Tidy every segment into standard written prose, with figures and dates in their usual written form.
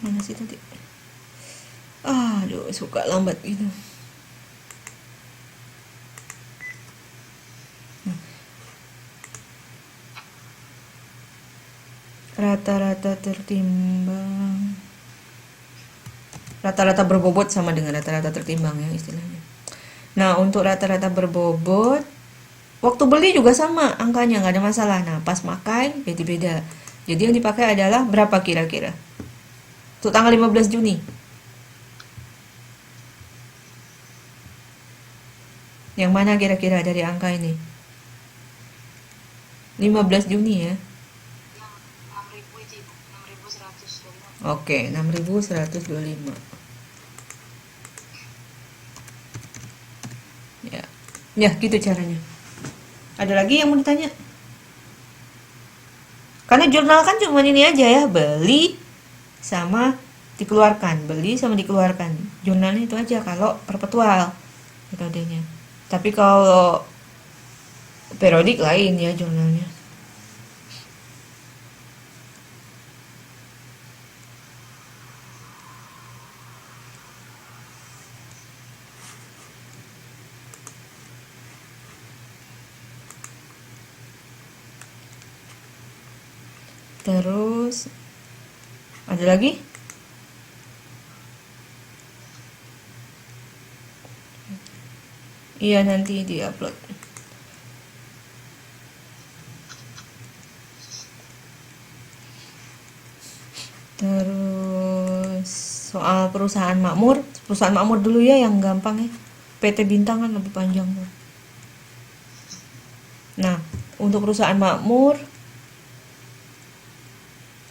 Mana sih tadi? Aduh, suka lambat gitu. Rata-rata tertimbang. Rata-rata berbobot sama dengan rata-rata tertimbang ya istilahnya. Nah, untuk rata-rata berbobot, waktu beli juga sama angkanya, nggak ada masalah. Nah, pas pakai jadi beda. Jadi yang dipakai adalah berapa kira-kira? Untuk tanggal 15 Juni. Yang mana kira-kira dari angka ini? 15 Juni ya. Yang 6.000 itu Ibu, 6.125. Oke, 6.125. Ya. Ya, gitu caranya. Ada lagi yang mau ditanya? Karena jurnal kan cuma ini aja ya, beli sama dikeluarkan, beli sama dikeluarkan. Jurnalnya itu aja kalau perpetual metodenya. Tapi kalau periodik lain ya jurnalnya. Terus ada lagi? Iya, nanti di-upload. Terus soal perusahaan makmur dulu ya yang gampang ya. PT Bintang kan lebih panjang tuh. Nah, untuk perusahaan makmur,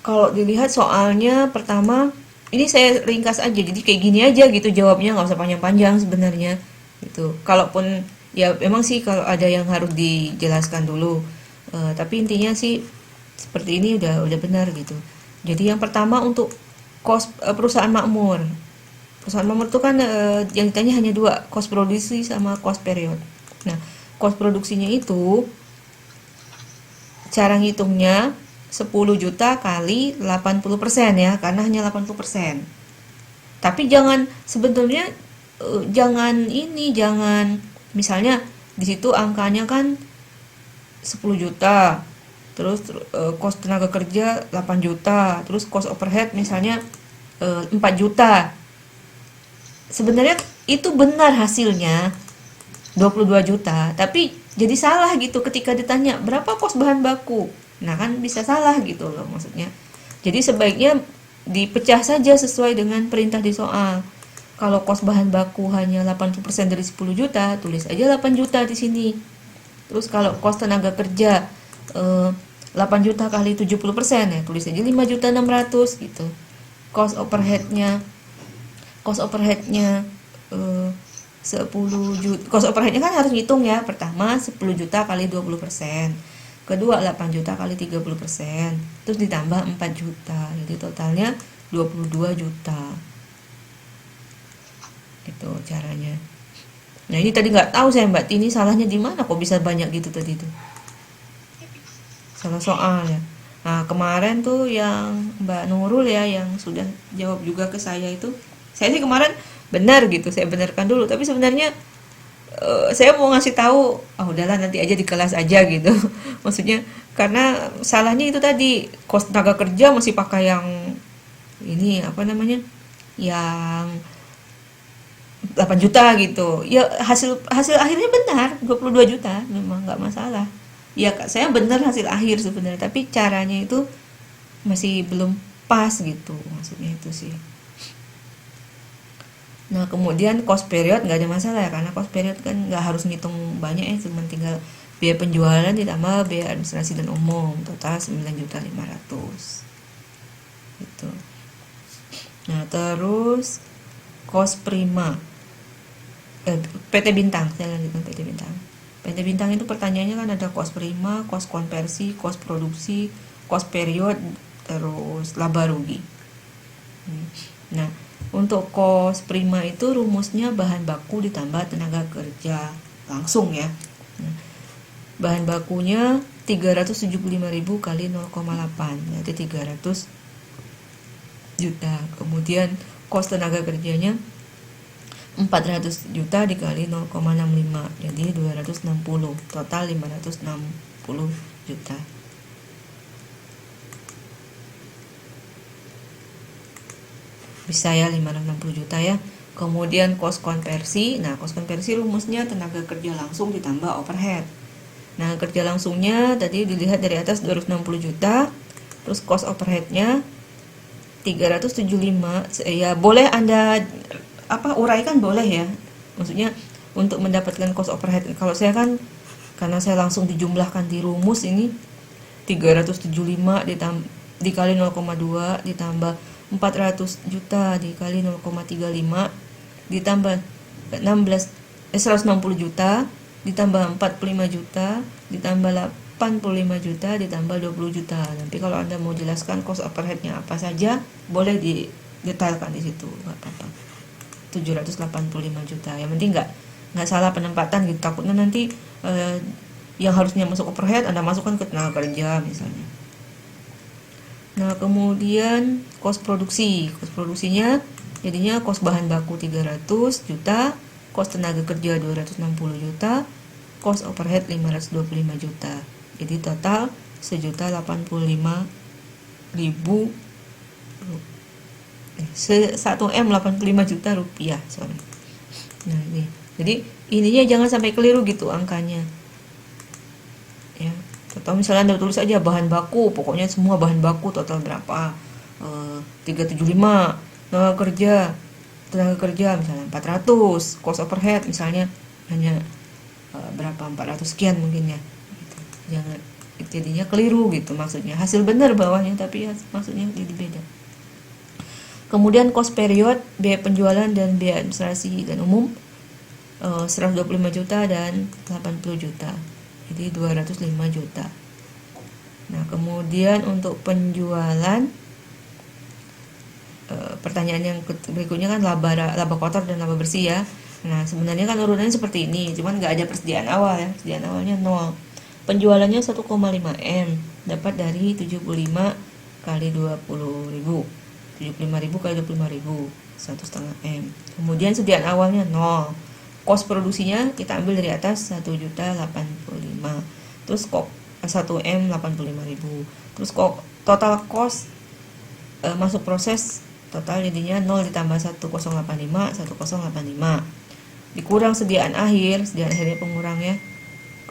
kalau dilihat soalnya pertama, ini saya ringkas aja, jadi kayak gini aja gitu jawabnya, nggak usah panjang-panjang sebenarnya gitu. Kalaupun ya memang sih kalau ada yang harus dijelaskan dulu. Tapi intinya sih seperti ini udah benar gitu. Jadi yang pertama untuk perusahaan makmur. Perusahaan makmur itu kan yang ditanya hanya dua, cost produksi sama cost period. Nah, cost produksinya itu cara ngitungnya 10 juta kali 80% ya, karena hanya 80%. Tapi jangan sebetulnya jangan misalnya di situ angkanya kan 10 juta. Terus cost tenaga kerja 8 juta, terus cost overhead misalnya 4 juta. Sebenarnya itu benar hasilnya 22 juta, tapi jadi salah gitu ketika ditanya berapa kos bahan baku. Nah, kan bisa salah gitu loh maksudnya. Jadi sebaiknya dipecah saja sesuai dengan perintah di soal. Kalau kos bahan baku hanya 80% dari 10 juta, tulis aja 8 juta di sini. Terus kalau kos tenaga kerja 8 juta kali 70% ya, tulis aja 5 juta 600 gitu. Cost overheadnya cost overheadnya eh, 10 juta. Cost overheadnya kan harus ngitung ya. Pertama 10 juta kali 20%. Kedua 8 juta kali 30%. Terus ditambah 4 juta. Jadi totalnya 22 juta. Itu caranya. Nah, ini tadi nggak tahu saya Mbak Tini salahnya di mana kok bisa banyak gitu tadi tuh. Salah soal ya. Nah, kemarin tuh yang Mbak Nurul ya yang sudah jawab juga ke saya itu, saya sih kemarin benar gitu, saya benarkan dulu. Tapi sebenarnya saya mau ngasih tahu, udahlah nanti aja di kelas aja gitu. Maksudnya karena salahnya itu tadi, kos tenaga kerja masih pakai yang ini apa namanya? Yang 8 juta gitu. Ya hasil hasil akhirnya benar, 22 juta, memang nggak masalah. Ya Kak, saya benar hasil akhir sebenarnya, tapi caranya itu masih belum pas gitu. Maksudnya itu sih. Nah, kemudian cost period nggak ada masalah ya, karena cost period kan nggak harus ngitung banyak ya, cuma tinggal biaya penjualan ditambah biaya administrasi dan umum, total 9.500.000 gitu. Nah, terus cost prima, PT Bintang, saya lanjutkan PT Bintang. PT Bintang itu pertanyaannya kan ada cost prima, cost konversi, cost produksi, cost period, terus laba rugi. Nah, untuk cost prima itu rumusnya bahan baku ditambah tenaga kerja langsung ya. Nah, bahan bakunya 375.000 kali 0,8, berarti 350.000 juta. Kemudian kos tenaga kerjanya 400 juta dikali 0,65, jadi 260, total 560 juta. Bisa ya 560 juta ya. Kemudian kos konversi. Nah, kos konversi rumusnya tenaga kerja langsung ditambah overhead. Nah, kerja langsungnya tadi dilihat dari atas 260 juta. Terus kos overheadnya 375. Ya, boleh Anda uraikan boleh ya. Maksudnya untuk mendapatkan cost overhead. Kalau saya kan karena saya langsung dijumlahkan di rumus ini 375 dikali 0,2 ditambah 400 juta dikali 0,35 ditambah 160 juta ditambah 45 juta ditambah 85 juta ditambah 20 juta. Nanti kalau Anda mau jelaskan cost overheadnya apa saja, boleh didetailkan di situ, nggak apa-apa. 785 juta. Yang penting nggak salah penempatan gitu. Takutnya nanti yang harusnya masuk overhead Anda masukkan ke tenaga kerja misalnya. Nah, kemudian kos produksi. Kos produksinya jadinya kos bahan baku 300 juta, kos tenaga kerja 260 juta, kos overhead 525 juta. Jadi total 1.085.000 1M 85 juta rupiah, sorry. Nah, ini. Jadi ininya jangan sampai keliru gitu angkanya. Ya. Atau misalnya Anda tulis aja bahan baku, pokoknya semua bahan baku total berapa? 375. Tenaga kerja misalnya 400, cost overhead misalnya hanya berapa? 400 sekian mungkin ya. Gitu. Jangan jadinya keliru gitu maksudnya. Hasil benar bawahnya tapi maksudnya jadi beda. Kemudian cost period, biaya penjualan dan biaya administrasi dan umum 125 juta dan 80 juta. Jadi 205 juta. Nah, kemudian untuk penjualan pertanyaan yang berikutnya kan laba kotor dan laba bersih ya. Nah, sebenarnya kan urunannya seperti ini, cuman nggak ada persediaan awal ya. Persediaan awalnya 0. Penjualannya 1,5 M, dapat dari 75 kali 20.000. 75.000 kali 25.000, 1,5 M. Kemudian sediaan awalnya 0. Kos produksinya kita ambil dari atas 1.085. Terus kok 1M 85.000. Terus kok total kos masuk proses total jadinya 0 ditambah 1085 dikurang sediaan akhirnya pengurang ya.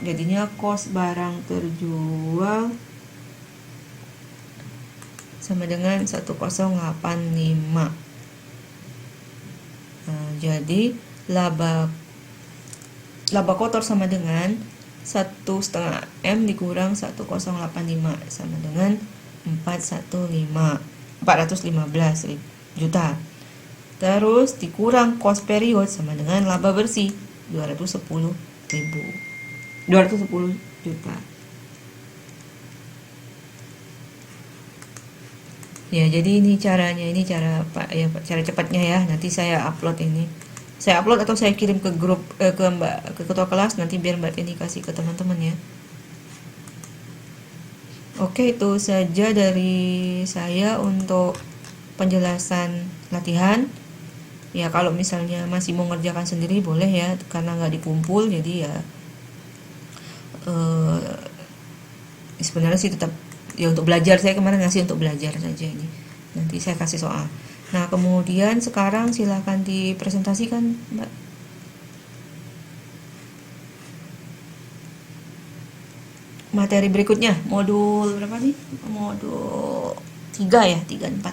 Jadinya kos barang terjual sama dengan 1085. Nah, jadi laba kotor sama dengan 1,5 M dikurang 1085 sama dengan 415 juta. Terus dikurang cost period sama dengan laba bersih 210 juta. Ya, jadi ini cara cepatnya ya. Nanti saya upload atau saya kirim ke grup ke ketua kelas nanti biar Mbak Tini kasih ke teman-teman ya. Oke, itu saja dari saya untuk penjelasan latihan. Ya, kalau misalnya masih mau ngerjakan sendiri boleh ya, karena nggak dikumpul jadi ya sebenarnya sih tetap ya untuk belajar. Saya kemarin ngasih untuk belajar saja ini. Nanti saya kasih soal. Nah, kemudian sekarang silakan dipresentasikan, Mbak. Materi berikutnya, modul berapa nih? Modul 3 ya, 3, 4.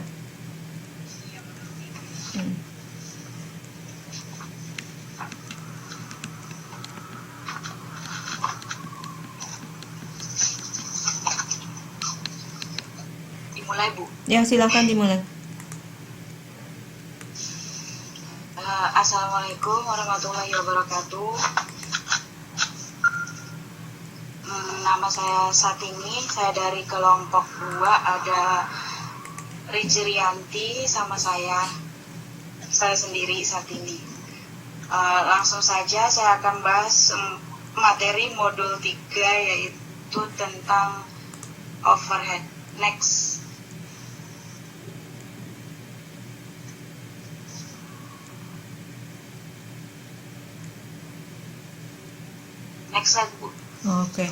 Dimulai, Bu. Ya, silakan dimulai. Assalamualaikum warahmatullahi wabarakatuh. Nama saya Satini, saya dari kelompok 2, ada Rijrianti sama saya sendiri Satini. Langsung saja saya akan bahas materi modul 3 yaitu tentang overhead. Next. Next slide, Bu. Oke.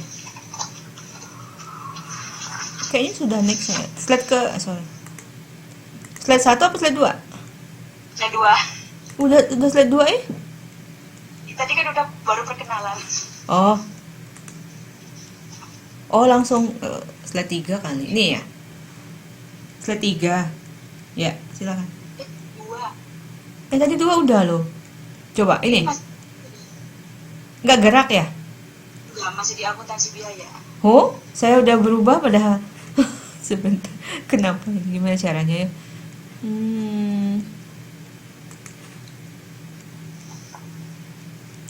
Kayaknya sudah next ya. Slide ke, sorry. Slide 1 apa slide 2? Slide 2. Udah slide 2 ya? Tadi kan udah baru perkenalan. Oh. Oh, langsung slide 3 kali. Ini ya. Slide 3. Ya, silakan. 2. Tadi 2 udah loh. Coba ini. Mas, Nggak gerak ya? enggak, masih di akuntansi biaya. Oh, saya udah berubah padahal. Sebentar. Kenapa ini? Gimana caranya ya?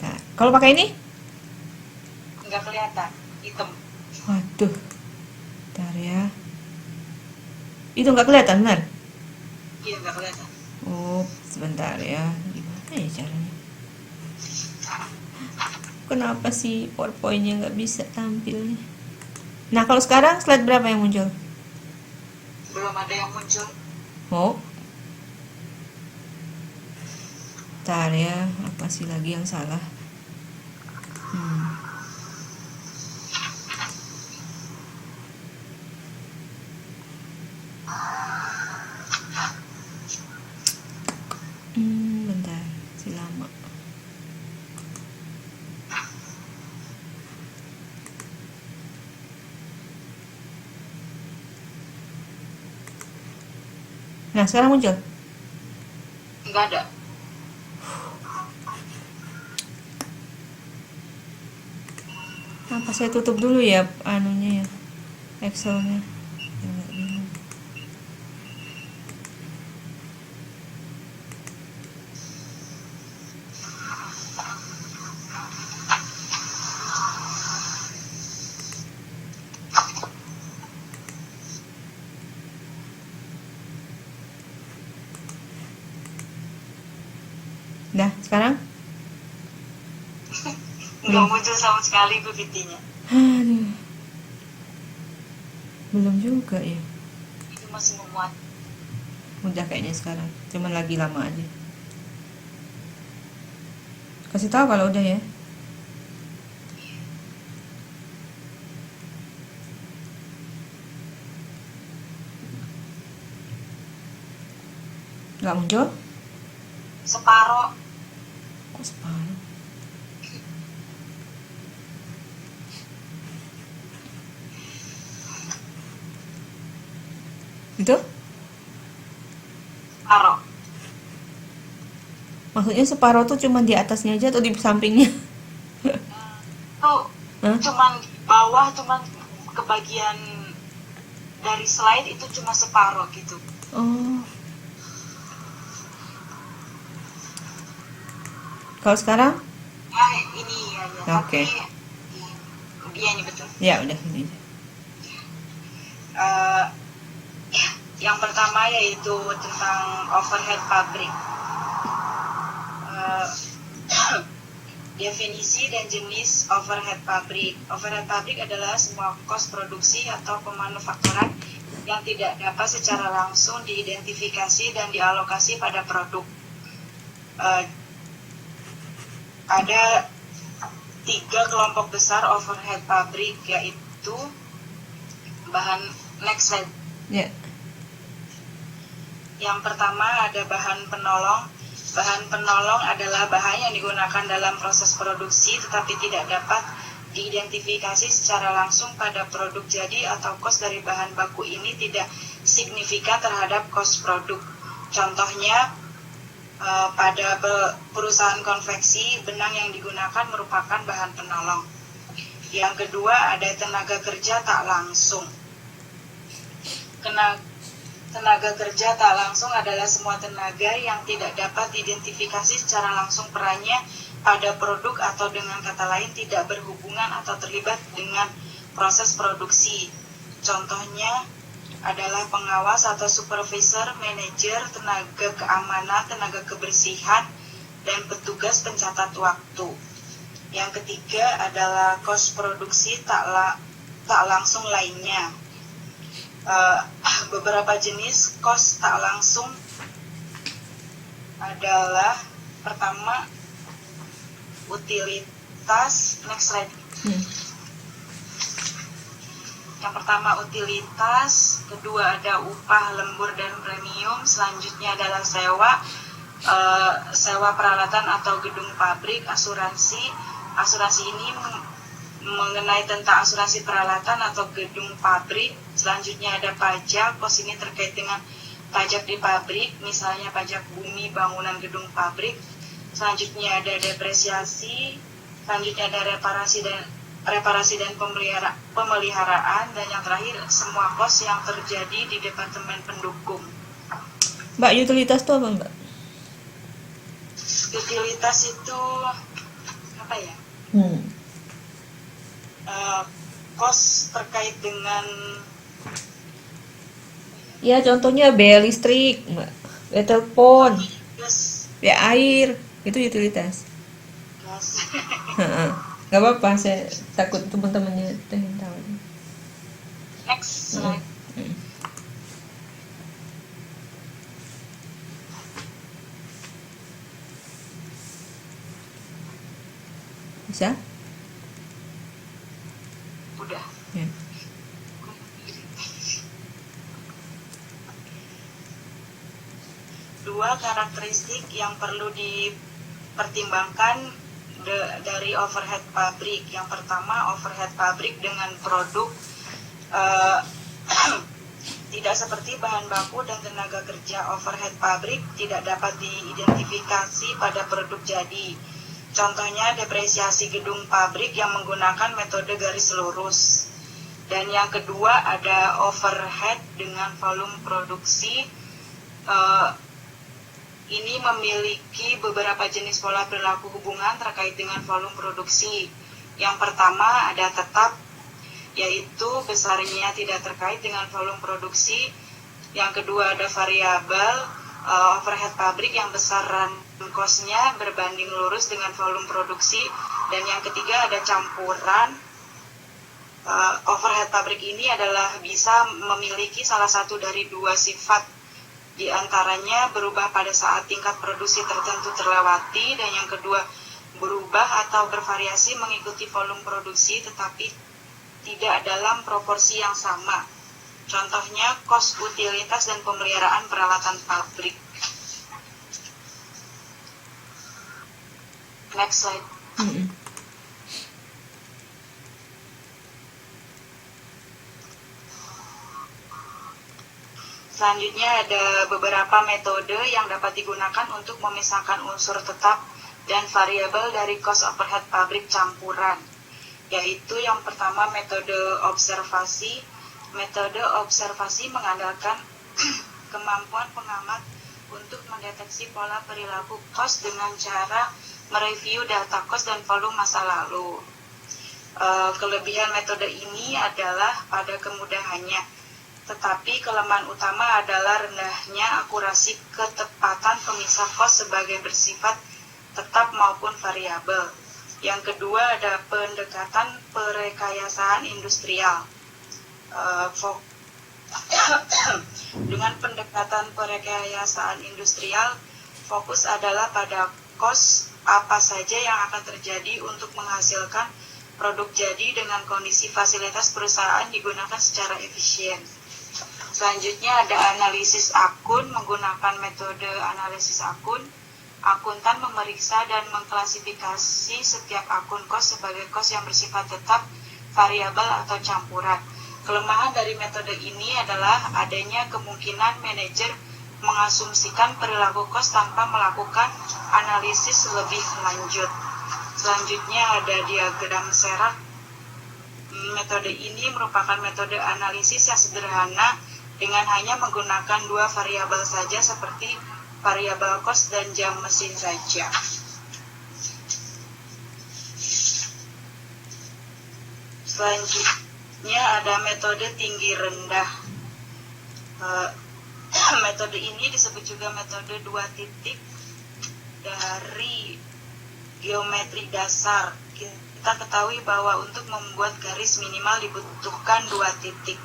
Nah, kalau pakai ini? Enggak kelihatan, hitam. Waduh. Bentar ya. Itu nggak kelihatan, benar? Iya, enggak kelihatan. Oh, sebentar ya. Gimana ya caranya? Kenapa sih PowerPoint-nya nggak bisa tampil nih? Nah, kalau sekarang slide berapa yang muncul? Belum ada yang muncul. Oh. Bentar ya, apa sih lagi yang salah? Bentar, si lama. Nah, sekarang muncul. Enggak ada. Apa saya tutup dulu ya anunya ya, Excelnya. Ya, nggak bingung. Dah, sekarang? Enggak muncul sama sekali PPT-nya. Aduh. Belum juga ya. Itu masih memuat. Udah kayaknya sekarang. Cuman lagi lama aja. Kasih tahu kalau udah ya. Nggak muncul? Separoh. Kok separuh? Itu? Separoh. Maksudnya separuh tuh cuma di atasnya aja atau di sampingnya? Tuh, Hah? cuman di bawah, cuman ke bagian dari slide itu cuma separoh gitu. Oh. Kalau sekarang? Ya, ini ya. Oke. Tapi iya ini betul. Ya udah ini aja. Yang pertama yaitu tentang overhead pabrik. Definisi dan jenis overhead pabrik. Overhead pabrik adalah semua kos produksi atau pemanufakturan yang tidak dapat secara langsung diidentifikasi dan dialokasi pada produk. Ada 3 kelompok besar overhead pabrik, yaitu bahan next slide. Ya. Yang pertama ada bahan penolong. Bahan penolong adalah bahan yang digunakan dalam proses produksi tetapi tidak dapat diidentifikasi secara langsung pada produk jadi atau kos dari bahan baku ini tidak signifikan terhadap kos produk. Contohnya, pada perusahaan konveksi, benang yang digunakan merupakan bahan penolong. Yang kedua ada tenaga kerja tak langsung. Tenaga kerja tak langsung adalah semua tenaga yang tidak dapat diidentifikasi secara langsung perannya pada produk atau dengan kata lain tidak berhubungan atau terlibat dengan proses produksi. Contohnya adalah pengawas atau supervisor, manajer, tenaga keamanan, tenaga kebersihan, dan petugas pencatat waktu. Yang ketiga adalah kos produksi tak langsung lainnya. Beberapa jenis kos tak langsung adalah pertama utilitas, next slide. Hmm. Yang pertama utilitas, kedua ada upah, lembur, dan premium, selanjutnya adalah sewa peralatan atau gedung pabrik, asuransi. Asuransi ini mengenai tentang asuransi peralatan atau gedung pabrik. Selanjutnya ada pajak, kos ini terkait dengan pajak di pabrik, misalnya pajak bumi, bangunan, gedung pabrik. Selanjutnya ada depresiasi, selanjutnya ada reparasi dan pemeliharaan, dan yang terakhir semua kos yang terjadi di departemen pendukung. Mbak, utilitas itu apa, Mbak? Utilitas itu apa ya? Kos terkait dengan Ya, contohnya biaya listrik, Mbak. Biaya telepon, gas. biaya air, itu utilitas. Heeh. Gak apa-apa, saya takut teman-temannya pengen tahu. Next slide. Bisa? Udah. Ya. Dua karakteristik yang perlu dipertimbangkan dari overhead pabrik. Yang pertama, overhead pabrik dengan produk tidak seperti bahan baku dan tenaga kerja. Overhead pabrik tidak dapat diidentifikasi pada produk jadi. Contohnya depresiasi gedung pabrik yang menggunakan metode garis lurus. Dan yang kedua ada overhead dengan volume produksi. Ini memiliki beberapa jenis pola perilaku hubungan terkait dengan volume produksi. Yang pertama ada tetap, yaitu besarnya tidak terkait dengan volume produksi. Yang kedua ada variabel, overhead pabrik yang besaran cost-nya berbanding lurus dengan volume produksi. Dan yang ketiga ada campuran. Overhead pabrik ini adalah bisa memiliki salah satu dari dua sifat, di antaranya berubah pada saat tingkat produksi tertentu terlewati, dan yang kedua berubah atau bervariasi mengikuti volume produksi tetapi tidak dalam proporsi yang sama. Contohnya kos utilitas dan pemeliharaan peralatan pabrik. Next slide. Selanjutnya ada beberapa metode yang dapat digunakan untuk memisahkan unsur tetap dan variabel dari cost overhead pabrik campuran, yaitu yang pertama metode observasi. Metode observasi mengandalkan kemampuan pengamat untuk mendeteksi pola perilaku cost dengan cara mereview data cost dan volume masa lalu. Kelebihan metode ini adalah pada kemudahannya, tetapi kelemahan utama adalah rendahnya akurasi ketepatan pemisah kos sebagai bersifat tetap maupun variabel. Yang kedua ada pendekatan perekayasaan industrial. Dengan pendekatan perekayasaan industrial, fokus adalah pada kos apa saja yang akan terjadi untuk menghasilkan produk jadi dengan kondisi fasilitas perusahaan digunakan secara efisien. Selanjutnya ada analisis akun. Menggunakan metode analisis akun, akuntan memeriksa dan mengklasifikasi setiap akun kos sebagai kos yang bersifat tetap, variabel atau campuran. Kelemahan dari metode ini adalah adanya kemungkinan manajer mengasumsikan perilaku kos tanpa melakukan analisis lebih lanjut. Selanjutnya ada diagram Serac. Metode ini merupakan metode analisis yang sederhana dengan hanya menggunakan dua variabel saja seperti variabel cost dan jam mesin saja. Selanjutnya ada metode tinggi rendah. Metode ini disebut juga metode dua titik dari geometri dasar. Kita ketahui bahwa untuk membuat garis minimal dibutuhkan dua titik.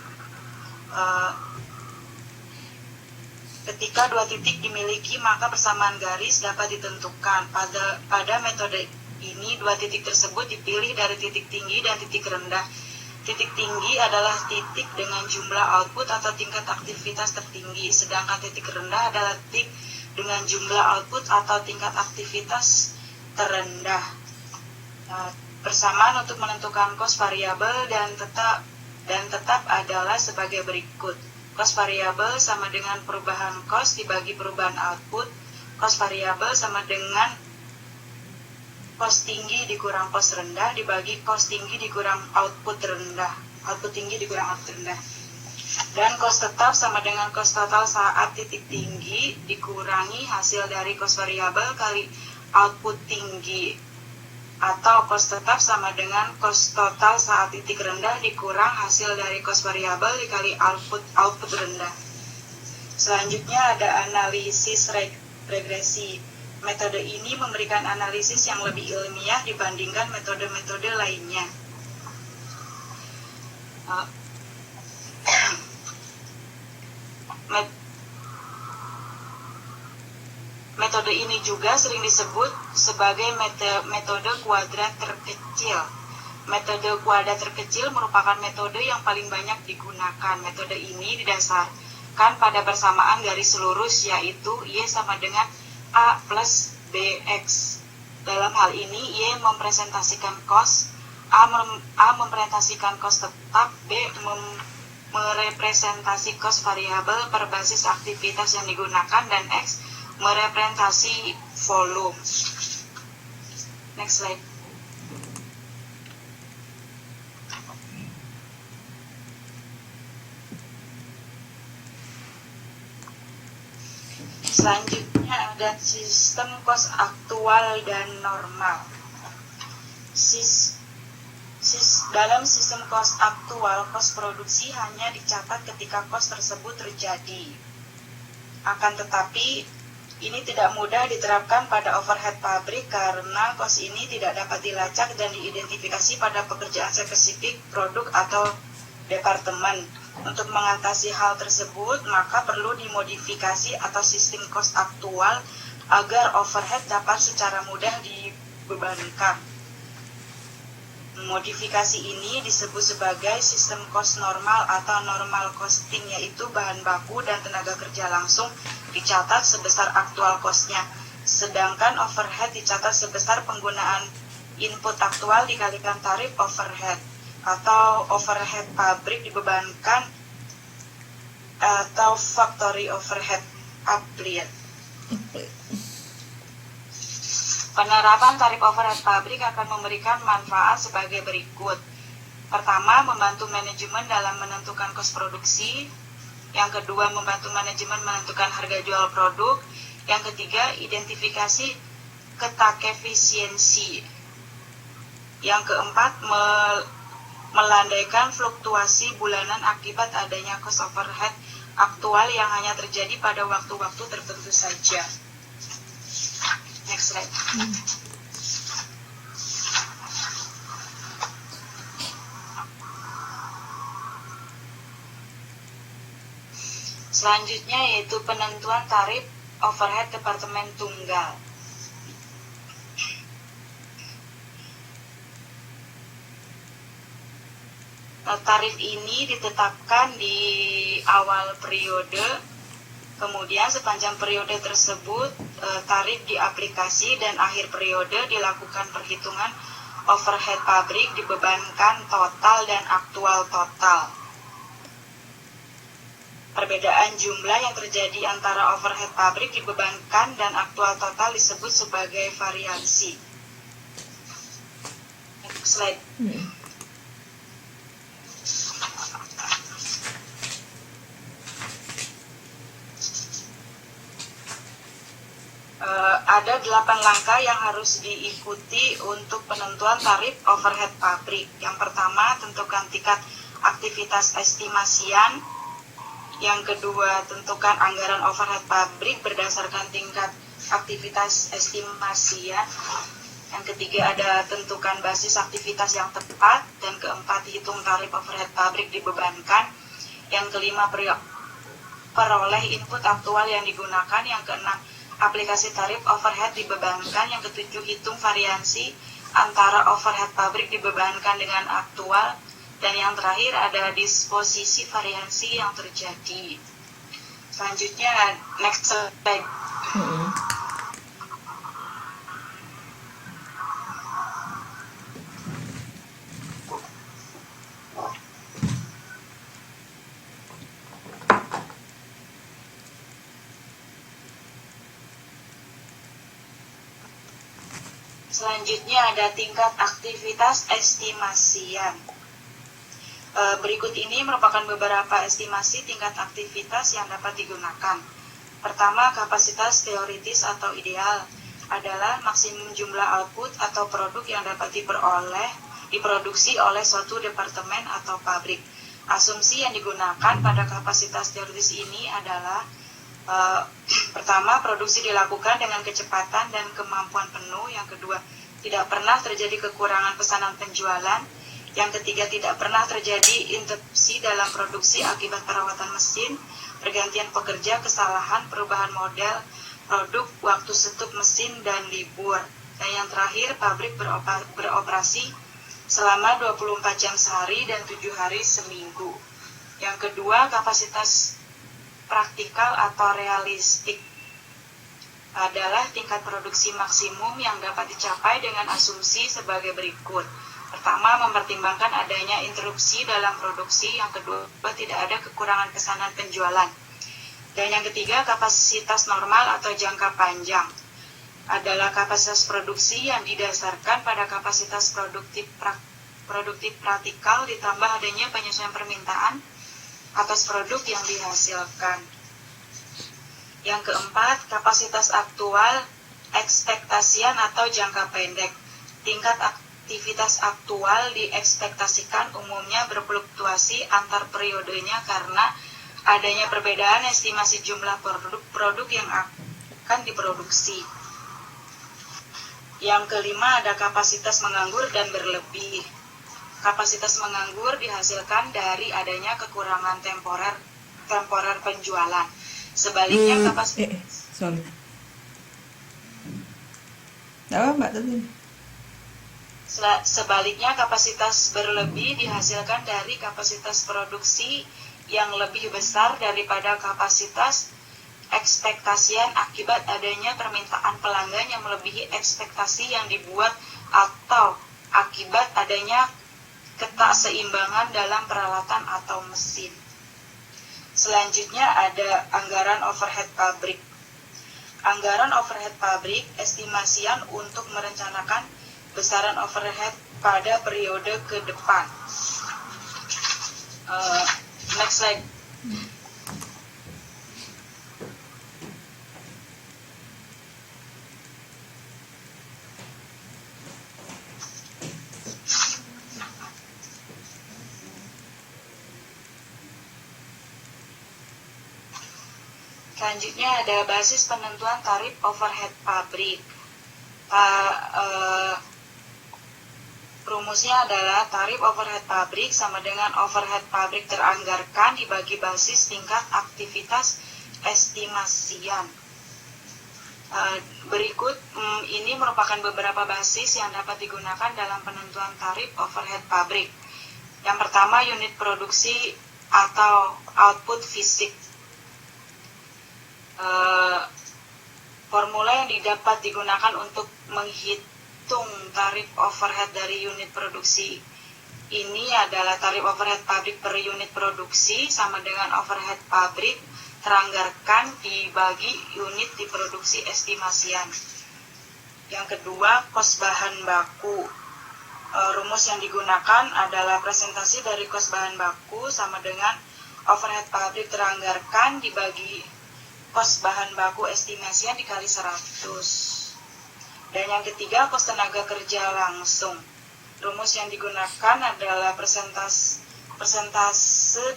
Ketika dua titik dimiliki, maka persamaan garis dapat ditentukan. Pada metode ini, dua titik tersebut dipilih dari titik tinggi dan titik rendah. Titik tinggi adalah titik dengan jumlah output atau tingkat aktivitas tertinggi, sedangkan titik rendah adalah titik dengan jumlah output atau tingkat aktivitas terendah. Persamaan untuk menentukan cost variabel dan tetap adalah sebagai berikut. Cost variabel sama dengan perubahan cost dibagi perubahan output. Cost variabel sama dengan cost tinggi dikurang cost rendah dibagi cost tinggi dikurang output rendah. Output tinggi dikurang output rendah. Dan cost tetap sama dengan cost total saat titik tinggi dikurangi hasil dari cost variabel kali output tinggi. Atau cost tetap sama dengan cost total saat titik rendah dikurang hasil dari cost variabel dikali output rendah. Selanjutnya ada analisis regresi. Metode ini memberikan analisis yang lebih ilmiah dibandingkan metode-metode lainnya. Metode ini juga sering disebut sebagai metode kuadrat terkecil. Metode kuadrat terkecil merupakan metode yang paling banyak digunakan. Metode ini didasarkan pada persamaan garis lurus, yaitu Y sama dengan A plus BX. Dalam hal ini, Y mempresentasikan cost, A mempresentasikan cost tetap, B merepresentasi cost variabel berbasis aktivitas yang digunakan, dan X merepresentasi volume. Next slide. Selanjutnya ada sistem cost aktual dan normal. Dalam sistem cost aktual, cost produksi hanya dicatat ketika cost tersebut terjadi. Akan tetapi, ini tidak mudah diterapkan pada overhead pabrik karena cost ini tidak dapat dilacak dan diidentifikasi pada pekerjaan spesifik produk atau departemen. Untuk mengatasi hal tersebut, maka perlu dimodifikasi atau sistem cost aktual agar overhead dapat secara mudah dibebankan. Modifikasi ini disebut sebagai sistem cost normal atau normal costing, yaitu bahan baku dan tenaga kerja langsung dicatat sebesar aktual cost-nya, sedangkan overhead dicatat sebesar penggunaan input aktual dikalikan tarif overhead, atau overhead pabrik dibebankan atau factory overhead applied. Penerapan tarif overhead pabrik akan memberikan manfaat sebagai berikut. Pertama, membantu manajemen dalam menentukan kos produksi. Yang kedua, membantu manajemen menentukan harga jual produk. Yang ketiga, identifikasi ketak efisiensi. Yang keempat, melandaikan fluktuasi bulanan akibat adanya cost overhead aktual yang hanya terjadi pada waktu-waktu tertentu saja. Next slide. Selanjutnya yaitu penentuan tarif overhead departemen tunggal. Tarif ini ditetapkan di awal periode, kemudian sepanjang periode tersebut tarif diaplikasi dan akhir periode dilakukan perhitungan overhead pabrik dibebankan total dan aktual total. Perbedaan jumlah yang terjadi antara overhead pabrik dibebankan dan aktual total disebut sebagai variansi. Next slide. Ada 8 langkah yang harus diikuti untuk penentuan tarif overhead pabrik. Yang pertama, tentukan tingkat aktivitas estimasian. Yang kedua, tentukan anggaran overhead pabrik berdasarkan tingkat aktivitas estimasian. Yang ketiga, ada tentukan basis aktivitas yang tepat. Dan keempat, hitung tarif overhead pabrik dibebankan. Yang kelima, peroleh input aktual yang digunakan. Yang keenam, aplikasi tarif overhead dibebankan. Yang ketujuh, hitung variansi antara overhead pabrik dibebankan dengan aktual, dan yang terakhir ada disposisi variansi yang terjadi. Selanjutnya, next slide. Selanjutnya ada tingkat aktivitas estimasian. Berikut ini merupakan beberapa estimasi tingkat aktivitas yang dapat digunakan. Pertama, kapasitas teoritis atau ideal adalah maksimum jumlah output atau produk yang dapat diproduksi oleh suatu departemen atau pabrik. Asumsi yang digunakan pada kapasitas teoritis ini adalah pertama, produksi dilakukan dengan kecepatan dan kemampuan penuh. Yang kedua, tidak pernah terjadi kekurangan pesanan penjualan. Yang ketiga, tidak pernah terjadi interupsi dalam produksi akibat perawatan mesin, pergantian pekerja, kesalahan, perubahan model produk, waktu setup mesin, dan libur. Dan yang terakhir, pabrik beroperasi selama 24 jam sehari dan 7 hari seminggu. Yang kedua, kapasitas praktikal atau realistik adalah tingkat produksi maksimum yang dapat dicapai dengan asumsi sebagai berikut. Pertama, mempertimbangkan adanya interupsi dalam produksi. Yang kedua, tidak ada kekurangan pesanan penjualan. Dan yang ketiga, kapasitas normal atau jangka panjang adalah kapasitas produksi yang didasarkan pada kapasitas produktif praktikal ditambah adanya penyesuaian permintaan atas produk yang dihasilkan. Yang keempat, kapasitas aktual, ekspektasian atau jangka pendek. Tingkat aktivitas aktual diekspektasikan umumnya berfluktuasi antar periodenya karena adanya perbedaan estimasi jumlah produk yang akan diproduksi. Yang kelima, ada kapasitas menganggur dan berlebih. Kapasitas menganggur dihasilkan dari adanya kekurangan temporer penjualan. Sebaliknya Sebaliknya kapasitas berlebih dihasilkan dari kapasitas produksi yang lebih besar daripada kapasitas ekspektasian akibat adanya permintaan pelanggan yang melebihi ekspektasi yang dibuat atau akibat adanya ketakseimbangan dalam peralatan atau mesin. Selanjutnya ada anggaran overhead pabrik. Anggaran overhead pabrik estimasian untuk merencanakan besaran overhead pada periode ke depan. Next slide. Selanjutnya ada basis penentuan tarif overhead pabrik. Rumusnya adalah tarif overhead pabrik sama dengan overhead pabrik teranggarkan dibagi basis tingkat aktivitas estimasian. Berikut ini merupakan beberapa basis yang dapat digunakan dalam penentuan tarif overhead pabrik. Yang pertama, unit produksi atau output fisik. Formula yang dapat digunakan untuk menghitung tarif overhead dari unit produksi ini adalah tarif overhead pabrik per unit produksi sama dengan overhead pabrik teranggarkan dibagi unit diproduksi estimasian. Yang kedua, kos bahan baku. Rumus yang digunakan adalah presentasi dari kos bahan baku sama dengan overhead pabrik teranggarkan dibagi kos bahan baku estimasian dikali 100. Dan yang ketiga, kos tenaga kerja langsung. Rumus yang digunakan adalah persentase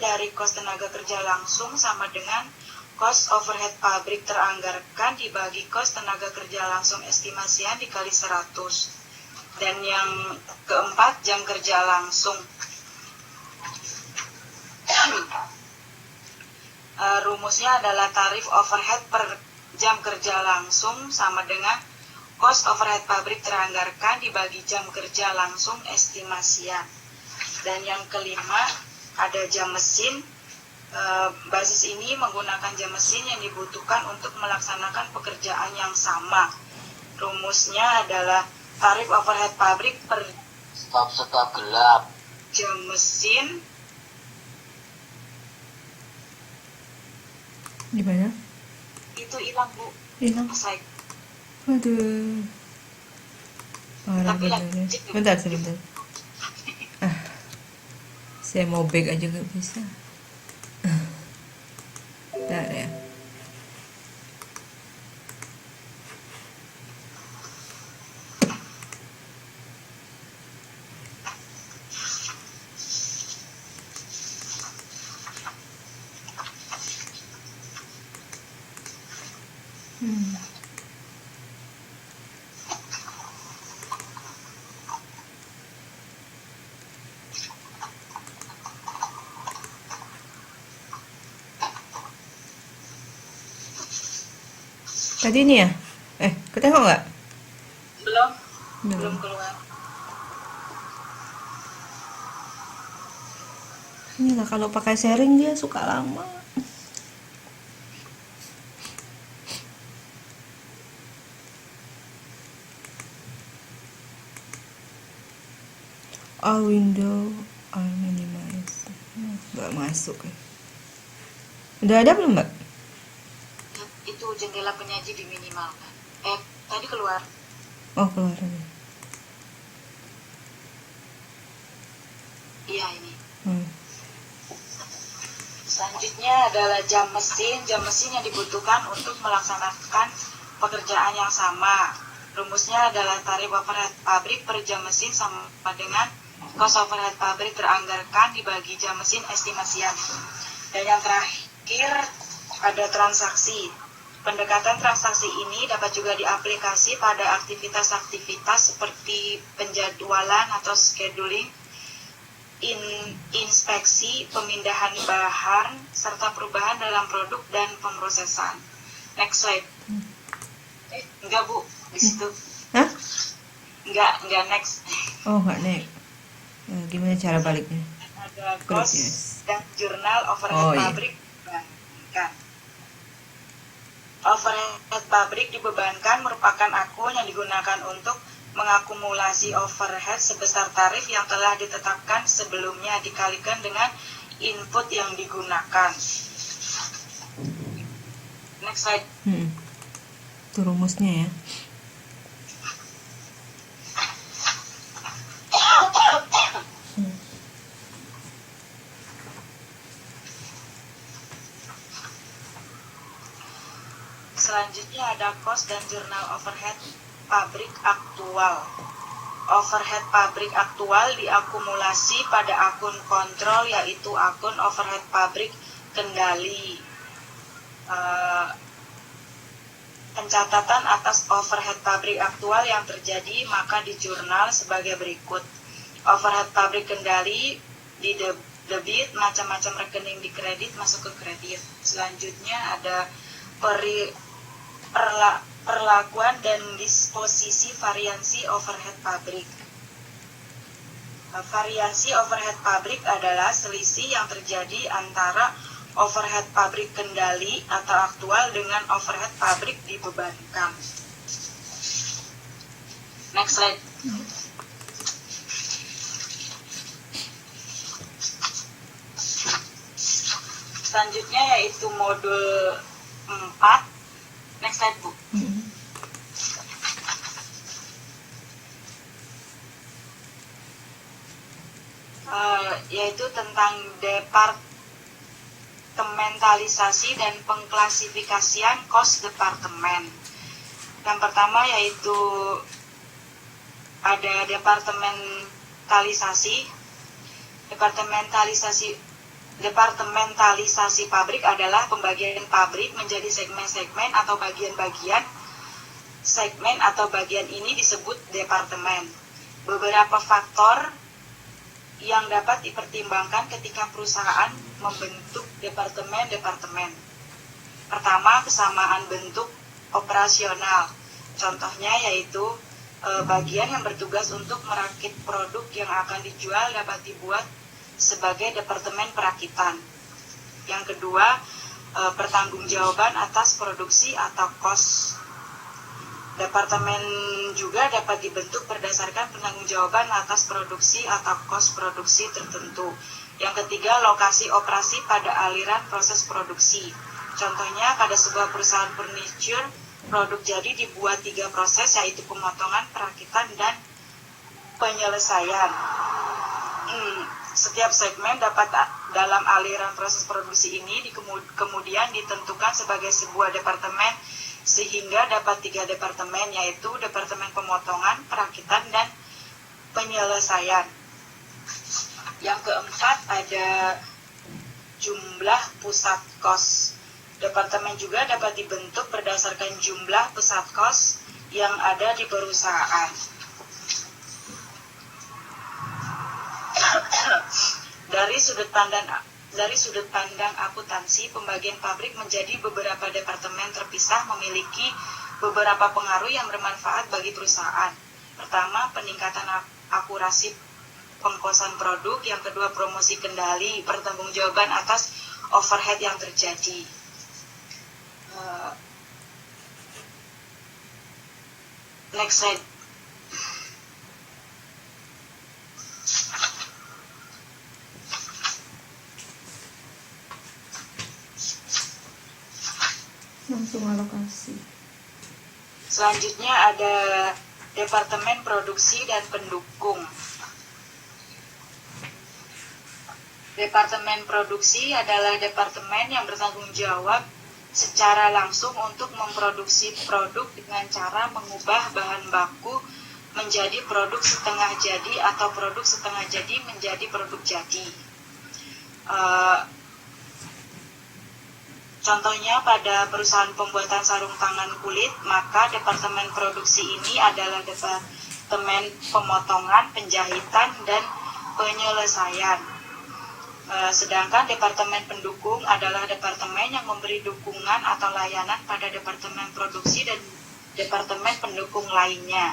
dari kos tenaga kerja langsung sama dengan kos overhead pabrik teranggarkan dibagi kos tenaga kerja langsung estimasian dikali 100. Dan yang keempat, jam kerja langsung. Rumusnya adalah tarif overhead per jam kerja langsung sama dengan cost overhead pabrik teranggarkan dibagi jam kerja langsung estimasian. Dan yang kelima ada jam mesin. Basis ini menggunakan jam mesin yang dibutuhkan untuk melaksanakan pekerjaan yang sama. Rumusnya adalah tarif overhead pabrik per Stop gelap. jam mesin Gimana? itu hilang, Bu. Hilang. Saya Aduh. Parah Tapi bener ya. lanjut. Bentar, sebentar. Saya mau back aja nggak bisa. Bentar ya. Tadi ini ya? Ketengok nggak? belum keluar. Inilah kalau pakai sharing dia suka lama. All window are minimized. Nggak masuk ya. Udah ada belum, Mbak? Itu jendela penyaji diminimalkan. Tadi keluar. Oh, keluar aja. Iya, ini. Selanjutnya adalah jam mesin. Jam mesin yang dibutuhkan untuk melaksanakan pekerjaan yang sama. Rumusnya adalah tarif overhead pabrik per jam mesin sama dengan cost overhead pabrik teranggarkan dibagi jam mesin estimasian. Dan yang terakhir ada transaksi. Pendekatan transaksi ini dapat juga diaplikasi pada aktivitas-aktivitas seperti penjadwalan atau scheduling, inspeksi, pemindahan bahan, serta perubahan dalam produk dan pemrosesan. Next slide. Enggak, Bu, di situ. Hah? Enggak next. Oh, nggak naik. Gimana cara baliknya? Ada cost Yes. dan jurnal overhead Oh, iya. pabrik dibebankan. Overhead pabrik dibebankan merupakan akun yang digunakan untuk mengakumulasi overhead sebesar tarif yang telah ditetapkan sebelumnya dikalikan dengan input yang digunakan. Next slide. Itu rumusnya ya. Selanjutnya ada cost dan jurnal overhead pabrik aktual. Overhead pabrik aktual diakumulasi pada akun kontrol, yaitu akun overhead pabrik kendali. Pencatatan atas overhead pabrik aktual yang terjadi maka di jurnal sebagai berikut. Overhead pabrik kendali di debit, macam-macam rekening di kredit masuk ke kredit. Selanjutnya ada perlakuan dan disposisi variansi overhead pabrik. Variasi overhead pabrik adalah selisih yang terjadi antara overhead pabrik kendali atau aktual dengan overhead pabrik dibebankan. Next slide. Selanjutnya yaitu modul 4. Next slide, Bu. Yaitu tentang departementalisasi dan pengklasifikasian cost departemen. Yang pertama yaitu ada departementalisasi. Departementalisasi pabrik adalah pembagian pabrik menjadi segmen-segmen atau bagian-bagian. Segmen atau bagian ini disebut departemen. Beberapa faktor yang dapat dipertimbangkan ketika perusahaan membentuk departemen-departemen. Pertama, kesamaan bentuk operasional. Contohnya yaitu bagian yang bertugas untuk merakit produk yang akan dijual dapat dibuat sebagai departemen perakitan. Yang kedua, pertanggungjawaban atas produksi atau kos. Departemen juga dapat dibentuk berdasarkan pertanggungjawaban atas produksi atau kos produksi tertentu. Yang ketiga, lokasi operasi pada aliran proses produksi. Contohnya, pada sebuah perusahaan furniture, produk jadi dibuat 3 proses, yaitu pemotongan, perakitan, dan penyelesaian. Setiap segmen dapat dalam aliran proses produksi ini kemudian ditentukan sebagai sebuah departemen, sehingga dapat 3 departemen, yaitu departemen pemotongan, perakitan, dan penyelesaian. Yang keempat, ada jumlah pusat kos. Departemen juga dapat dibentuk berdasarkan jumlah pusat kos yang ada di perusahaan. Dari sudut pandang akuntansi, pembagian pabrik menjadi beberapa departemen terpisah memiliki beberapa pengaruh yang bermanfaat bagi perusahaan. Pertama, peningkatan akurasi pengkosan produk. Yang kedua, promosi kendali, pertanggungjawaban atas overhead yang terjadi. Next slide. Langsung alokasi. Selanjutnya ada departemen produksi dan pendukung. Departemen produksi adalah departemen yang bertanggung jawab secara langsung untuk memproduksi produk dengan cara mengubah bahan baku menjadi produk setengah jadi atau produk setengah jadi menjadi produk jadi. Contohnya pada perusahaan pembuatan sarung tangan kulit, maka departemen produksi ini adalah departemen pemotongan, penjahitan, dan penyelesaian. Sedangkan departemen pendukung adalah departemen yang memberi dukungan atau layanan pada departemen produksi dan departemen pendukung lainnya.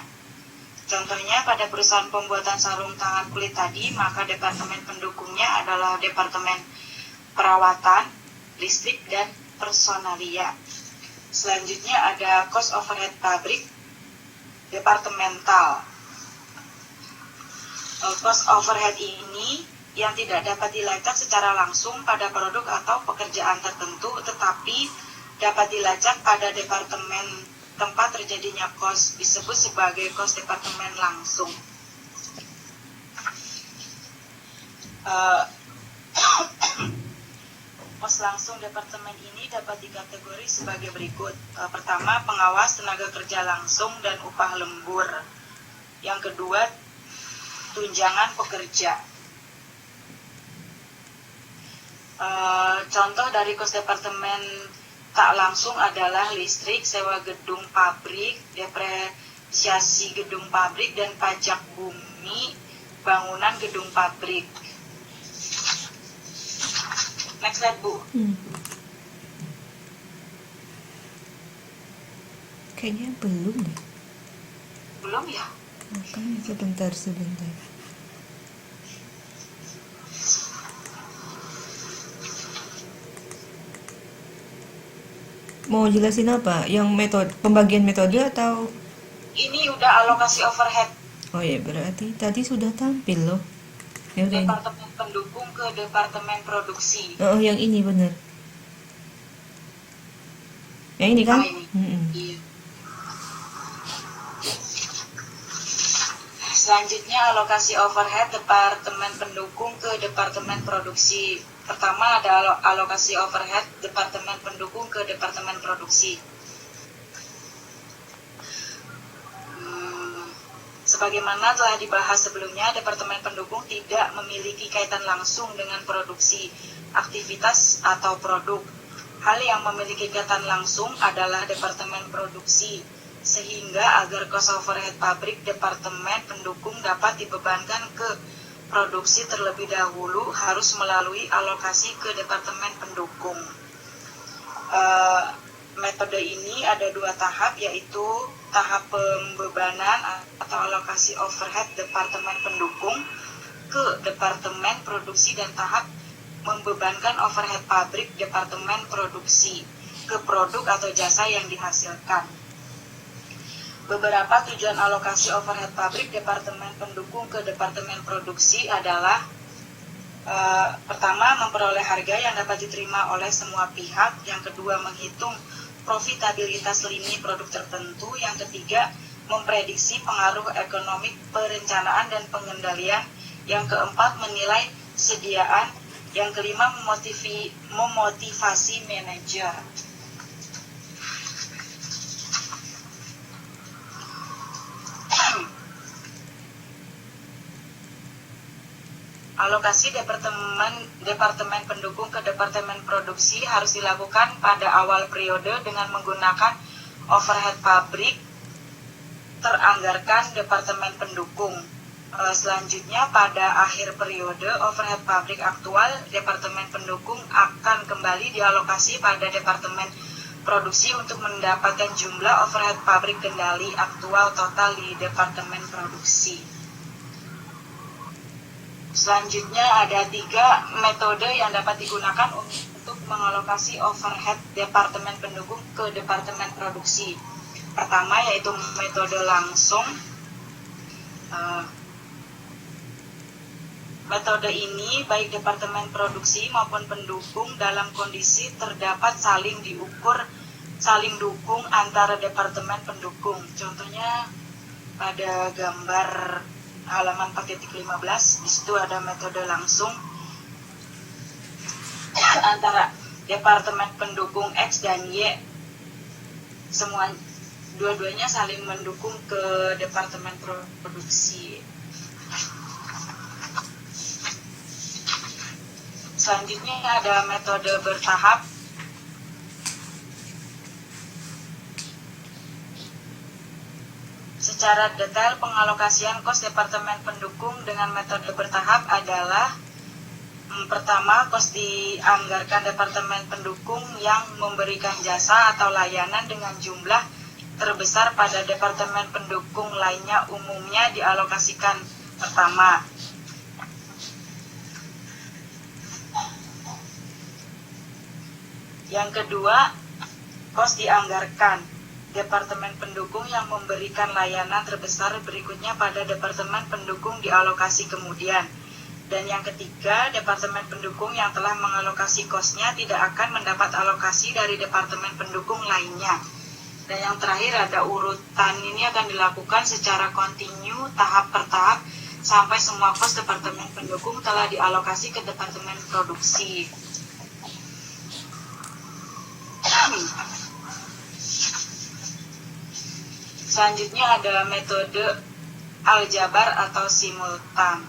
Contohnya pada perusahaan pembuatan sarung tangan kulit tadi, maka departemen pendukungnya adalah departemen perawatan, listrik, dan personalia. Selanjutnya ada cost overhead pabrik departemental. Cost overhead ini yang tidak dapat dilacak secara langsung pada produk atau pekerjaan tertentu, tetapi dapat dilacak pada departemen tempat terjadinya cost, disebut sebagai cost departemen langsung. Cost langsung departemen ini dapat dikategori sebagai berikut. Pertama, pengawas tenaga kerja langsung dan upah lembur. Yang kedua, tunjangan pekerja. Contoh dari cost departemen tak langsung adalah listrik, sewa gedung pabrik, depresiasi gedung pabrik, dan pajak bumi bangunan gedung pabrik. Next slide, Bu. Kayaknya belum deh. Belum ya? Makanya sebentar. Mau jelasin apa? Yang pembagian metode atau? Ini udah alokasi overhead. Oh ya, berarti tadi sudah tampil loh. Ya udah ini. Departemen pendukung ke departemen produksi. Oh, yang ini bener. Yang ini kan? Iya. Selanjutnya alokasi overhead departemen pendukung ke departemen produksi. Pertama ada alokasi overhead departemen pendukung ke departemen produksi. Sebagaimana telah dibahas sebelumnya, departemen pendukung tidak memiliki kaitan langsung dengan produksi, aktivitas, atau produk. Hal yang memiliki kaitan langsung adalah departemen produksi, sehingga agar cost overhead pabrik departemen pendukung dapat dibebankan ke produksi terlebih dahulu harus melalui alokasi ke departemen pendukung. metode ini ada 2 tahap, yaitu tahap pembebanan atau alokasi overhead departemen pendukung ke departemen produksi dan tahap membebankan overhead pabrik departemen produksi ke produk atau jasa yang dihasilkan. Beberapa tujuan alokasi overhead pabrik departemen pendukung ke departemen produksi adalah pertama, memperoleh harga yang dapat diterima oleh semua pihak. Yang kedua, menghitung profitabilitas lini produk tertentu. Yang ketiga, memprediksi pengaruh ekonomi perencanaan dan pengendalian. Yang keempat, menilai sediaan. Yang kelima, memotivasi manajer. Alokasi departemen pendukung ke departemen produksi harus dilakukan pada awal periode dengan menggunakan overhead pabrik teranggarkan departemen pendukung. Selanjutnya, pada akhir periode, overhead pabrik aktual departemen pendukung akan kembali dialokasi pada departemen produksi untuk mendapatkan jumlah overhead pabrik kendali aktual total di departemen produksi. Selanjutnya, ada 3 metode yang dapat digunakan untuk mengalokasi overhead departemen pendukung ke departemen produksi. Pertama, yaitu metode langsung. Metode ini baik departemen produksi maupun pendukung dalam kondisi terdapat saling dukung antara departemen pendukung. Contohnya pada gambar halaman 4.15, di situ ada metode langsung antara departemen pendukung X dan Y. Dua-duanya saling mendukung ke departemen produksi. Selanjutnya ada metode bertahap. Secara detail, pengalokasian kos departemen pendukung dengan metode bertahap adalah: pertama, kos dianggarkan departemen pendukung yang memberikan jasa atau layanan dengan jumlah terbesar pada departemen pendukung lainnya umumnya dialokasikan pertama. Yang kedua, kos dianggarkan departemen pendukung yang memberikan layanan terbesar berikutnya pada departemen pendukung dialokasi kemudian. Dan yang ketiga, departemen pendukung yang telah mengalokasi kosnya tidak akan mendapat alokasi dari departemen pendukung lainnya. Dan yang terakhir, ada urutan ini akan dilakukan secara kontinu tahap per tahap sampai semua kos departemen pendukung telah dialokasi ke departemen produksi. Selanjutnya ada metode aljabar atau simultan.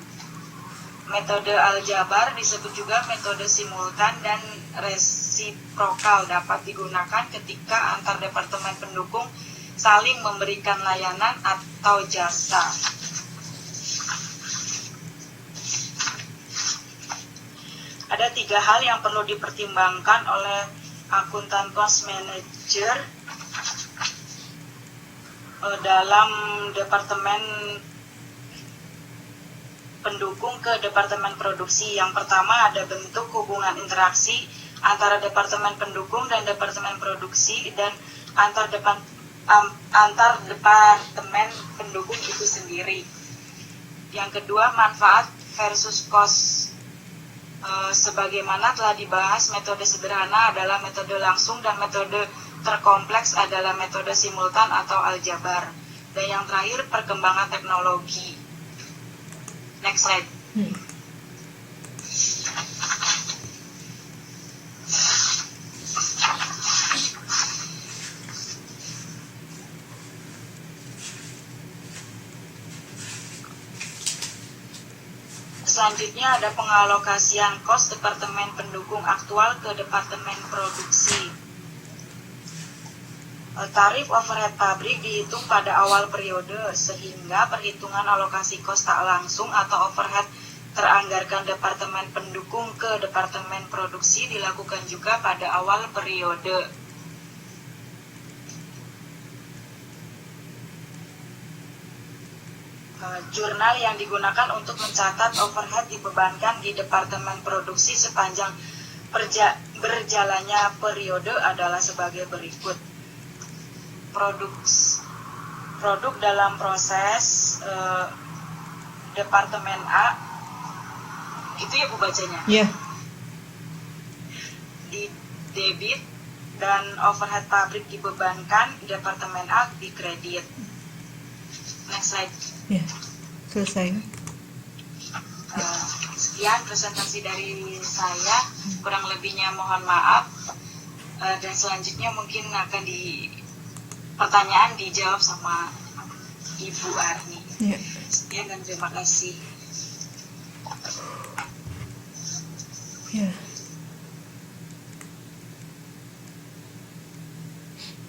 Metode aljabar disebut juga metode simultan dan resiprokal, dapat digunakan ketika antar departemen pendukung saling memberikan layanan atau jasa. Ada 3 hal yang perlu dipertimbangkan oleh akuntan cost manager dalam departemen pendukung ke departemen produksi. Yang pertama, ada bentuk hubungan interaksi antara departemen pendukung dan departemen produksi dan antar departemen pendukung itu sendiri. Yang kedua, manfaat versus cost. Sebagaimana telah dibahas, metode sederhana adalah metode langsung dan metode terkompleks adalah metode simultan atau aljabar. Dan yang terakhir, perkembangan teknologi. Next slide. Selanjutnya ada pengalokasian kos departemen pendukung aktual ke departemen produksi. Tarif overhead pabrik dihitung pada awal periode, sehingga perhitungan alokasi kos tak langsung atau overhead teranggarkan departemen pendukung ke departemen produksi dilakukan juga pada awal periode. jurnal yang digunakan untuk mencatat overhead dibebankan di departemen produksi sepanjang berjalannya periode adalah sebagai berikut. Produk dalam proses departemen A, itu ya Bu bacanya, Ya, di debit, dan overhead pabrik dibebankan, departemen A di kredit. Next slide. ya, selesai. Sekian presentasi dari saya, kurang lebihnya mohon maaf. Dan selanjutnya mungkin akan pertanyaan dijawab sama Ibu Arni. Ya. Sekian dan terima kasih. Ya.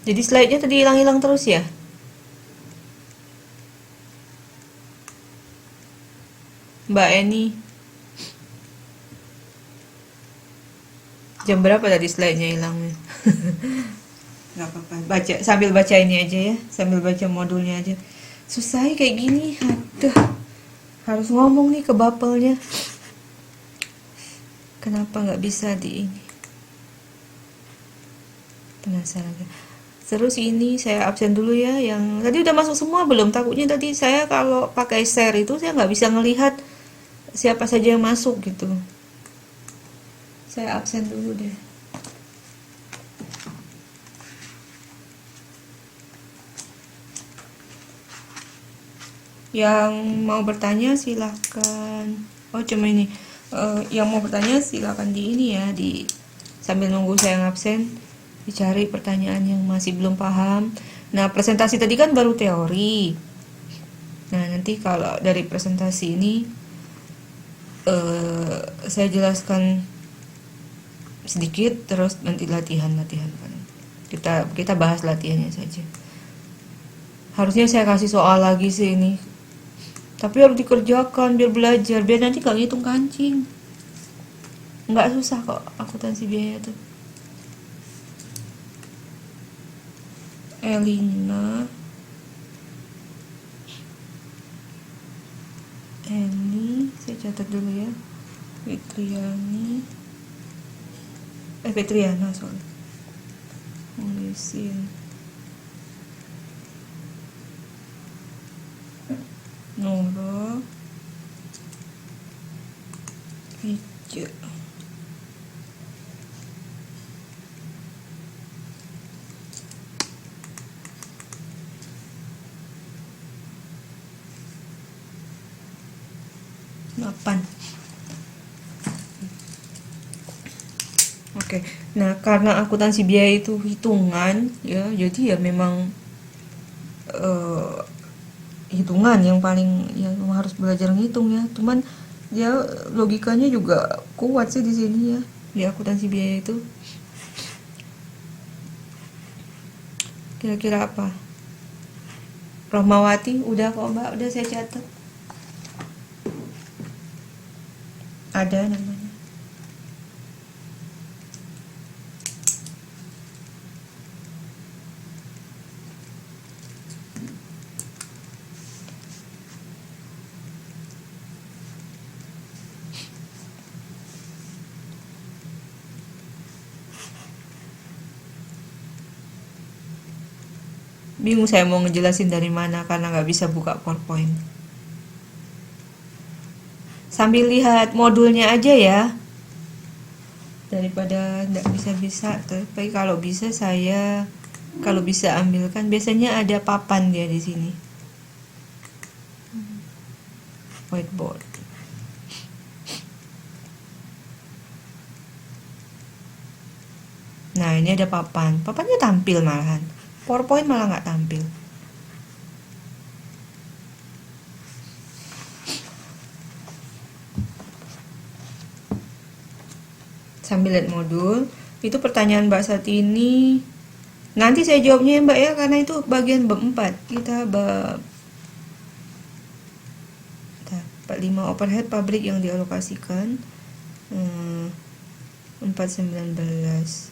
Jadi slide-nya tadi hilang-hilang terus ya? Mbak Eni. Jam berapa tadi slide-nya hilangnya? Gak apa-apa, baca sambil baca ini aja ya, sambil baca modulnya aja. Susah ya kayak gini, aduh. Harus ngomong nih ke bapelnya. Kenapa nggak bisa di ini? Penasaran. Terus ini saya absen dulu ya. Yang tadi udah masuk semua belum? Takutnya tadi saya kalau pakai share itu saya nggak bisa ngelihat siapa saja yang masuk gitu. Saya absen dulu deh. Yang mau bertanya silakan. Oh cuma ini. Yang mau bertanya silakan di ini ya, di sambil nunggu saya ngabsen dicari pertanyaan yang masih belum paham. Nah presentasi tadi kan baru teori. Nah nanti kalau dari presentasi ini saya jelaskan sedikit, terus nanti latihan kan. Kita bahas latihannya saja. Harusnya saya kasih soal lagi sih ini, tapi harus dikerjakan biar belajar, biar nanti gak ngitung kancing. Nggak susah kok akuntansi biaya tuh. Elina, Eni, saya catat dulu ya. Fitriana, sorry. Nulisin. Nurul, Ija. Oke. Nah, karena akuntansi biaya itu hitungan ya, jadi ya memang hitungan yang harus belajar ngitung ya. Cuman ya logikanya juga kuat sih di sini ya, di akuntansi biaya itu. Kira-kira apa? Rohmawati, udah kok Mbak, udah saya catat. Ada namanya. Bingung saya mau ngejelasin dari mana karena nggak bisa buka PowerPoint. Sambil lihat modulnya aja ya, daripada nggak bisa. Tapi kalau bisa ambilkan, biasanya ada papan dia di sini, whiteboard. Nah ini ada papannya tampil malahan. PowerPoint malah nggak tampil. Sambil lihat modul, itu pertanyaan Mbak Satini. Nanti saya jawabnya ya Mbak ya, karena itu bagian bab 4. Kita bab 5 overhead pabrik yang dialokasikan. 419.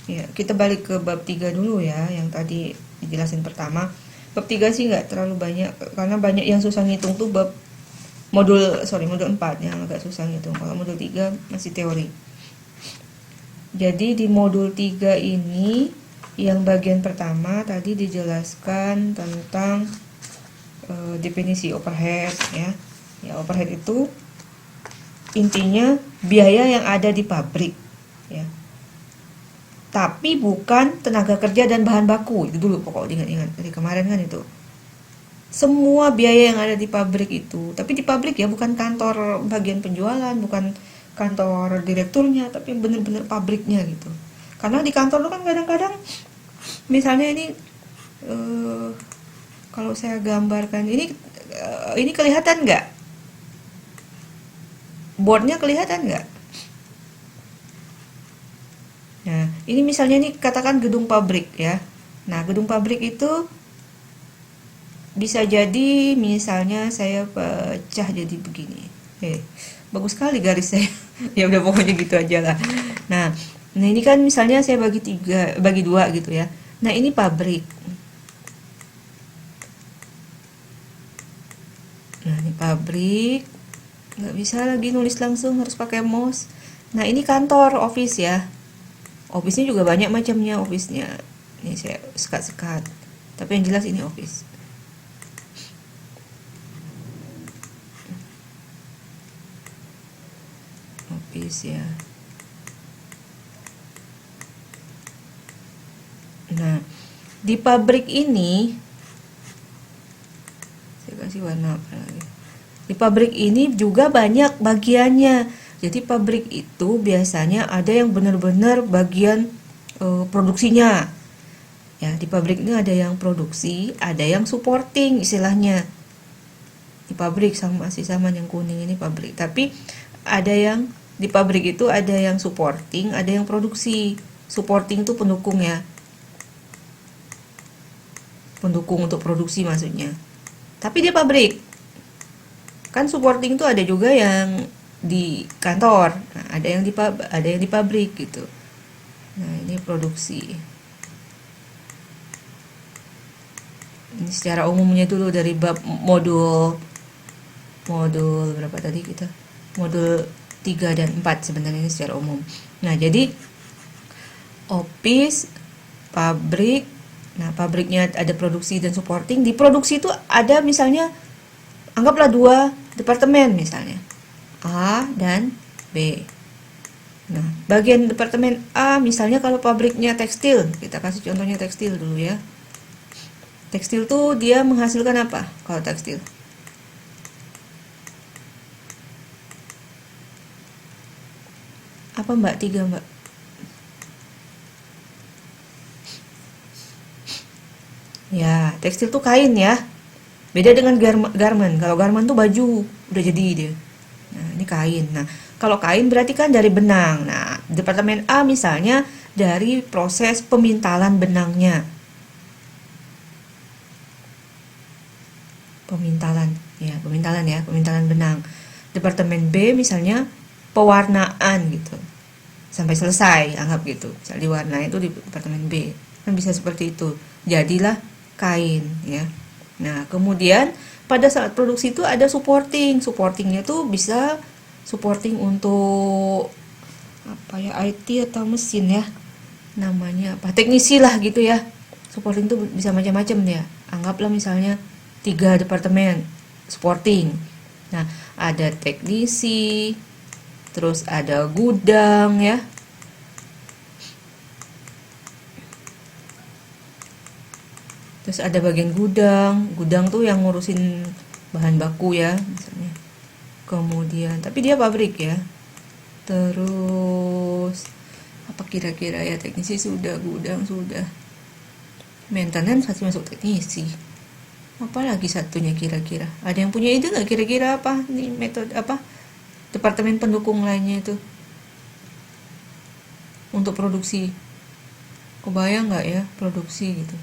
Ya, kita balik ke bab 3 dulu ya, yang tadi dijelasin pertama. Bab 3 sih nggak terlalu banyak, karena banyak yang susah ngitung tuh bab modul 4 yang agak susah ngitung. Kalau modul 3 masih teori. Jadi di modul 3 ini yang bagian pertama tadi dijelaskan tentang definisi overhead ya. Ya, overhead itu intinya biaya yang ada di pabrik ya. Tapi bukan tenaga kerja dan bahan baku. Itu dulu pokok ingat-ingat dari kemarin kan itu. Semua biaya yang ada di pabrik itu, tapi di pabrik ya, bukan kantor bagian penjualan, bukan kantor direkturnya, tapi bener-bener pabriknya gitu. Karena di kantor itu kan kadang-kadang misalnya ini kalau saya gambarkan ini kelihatan nggak? Boardnya kelihatan nggak? Nah, ini misalnya nih katakan gedung pabrik ya. Nah, gedung pabrik itu bisa jadi misalnya saya pecah jadi begini. Bagus sekali garis saya. Ya udah pokoknya gitu aja lah. Nah, ini kan misalnya saya bagi dua gitu ya. Nah, ini pabrik. Nah, ini pabrik. Nggak bisa lagi nulis langsung, harus pakai mouse. Nah, ini kantor, office ya. Office-nya juga banyak macamnya office-nya. Ini saya sekat-sekat. Tapi yang jelas ini office. Office ya. Nah, di pabrik ini saya kasih warna apa lagi. Di pabrik ini juga banyak bagiannya. Jadi pabrik itu biasanya ada yang benar-benar bagian produksinya. Ya, di pabrik ini ada yang produksi, ada yang supporting istilahnya. Di pabrik masih sama yang kuning ini pabrik. Tapi ada yang di pabrik itu ada yang supporting, ada yang produksi. Supporting itu pendukung ya. Pendukung untuk produksi maksudnya. Tapi dia pabrik. Kan supporting itu ada juga yang di kantor, nah, ada yang di pabrik gitu. Nah, ini produksi. Ini secara umumnya dulu dari bab modul berapa tadi kita? Modul 3 dan 4 sebenarnya ini secara umum. Nah, jadi office, pabrik. Nah, pabriknya ada produksi dan supporting. Di produksi itu ada misalnya anggaplah 2 departemen misalnya. A dan B. Nah, bagian departemen A misalnya kalau pabriknya tekstil, kita kasih contohnya tekstil dulu ya. Tekstil tuh dia menghasilkan apa kalau tekstil? Apa Mbak? 3 Mbak. Ya, tekstil tuh kain ya. Beda dengan garment. Kalau garment tuh baju, udah jadi dia. Nah, ini kain. Nah, kalau kain berarti kan dari benang. Nah, departemen A misalnya dari proses pemintalan benangnya. Pemintalan benang. Departemen B misalnya pewarnaan gitu. Sampai selesai, anggap gitu. Misalnya diwarnai itu di departemen B. Kan bisa seperti itu. Jadilah kain ya. Nah, kemudian pada saat produksi itu ada supporting. Supportingnya tuh bisa supporting untuk apa ya, IT atau mesin ya. Namanya apa? Teknisi lah gitu ya. Supporting tuh bisa macam-macam ya. Anggaplah misalnya 3 departemen supporting. Nah, ada teknisi, terus ada gudang ya. Terus ada bagian gudang. Gudang tuh yang ngurusin bahan baku ya, misalnya. Kemudian, tapi dia pabrik ya. Terus apa kira-kira ya, teknisi sudah, gudang sudah. Maintenance masih masuk teknisi. Apa lagi satunya kira-kira? Ada yang punya ide nggak kira-kira apa nih metode apa? Departemen pendukung lainnya itu untuk produksi. Kebayang nggak ya produksi gitu?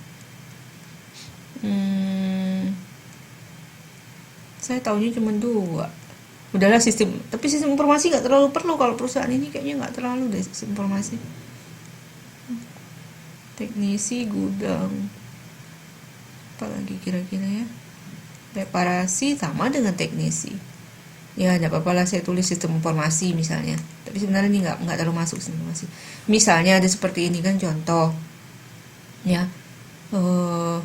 Saya tahunya cuma 2. Udahlah tapi sistem informasi nggak terlalu perlu kalau perusahaan ini, kayaknya nggak terlalu deh sistem informasi. Teknisi, gudang. Apalagi kira-kira ya, reparasi sama dengan teknisi. Ya tidak apa-apa lah saya tulis sistem informasi misalnya, tapi sebenarnya ini nggak terlalu masuk sistem informasi. Misalnya ada seperti ini kan contoh ya. eh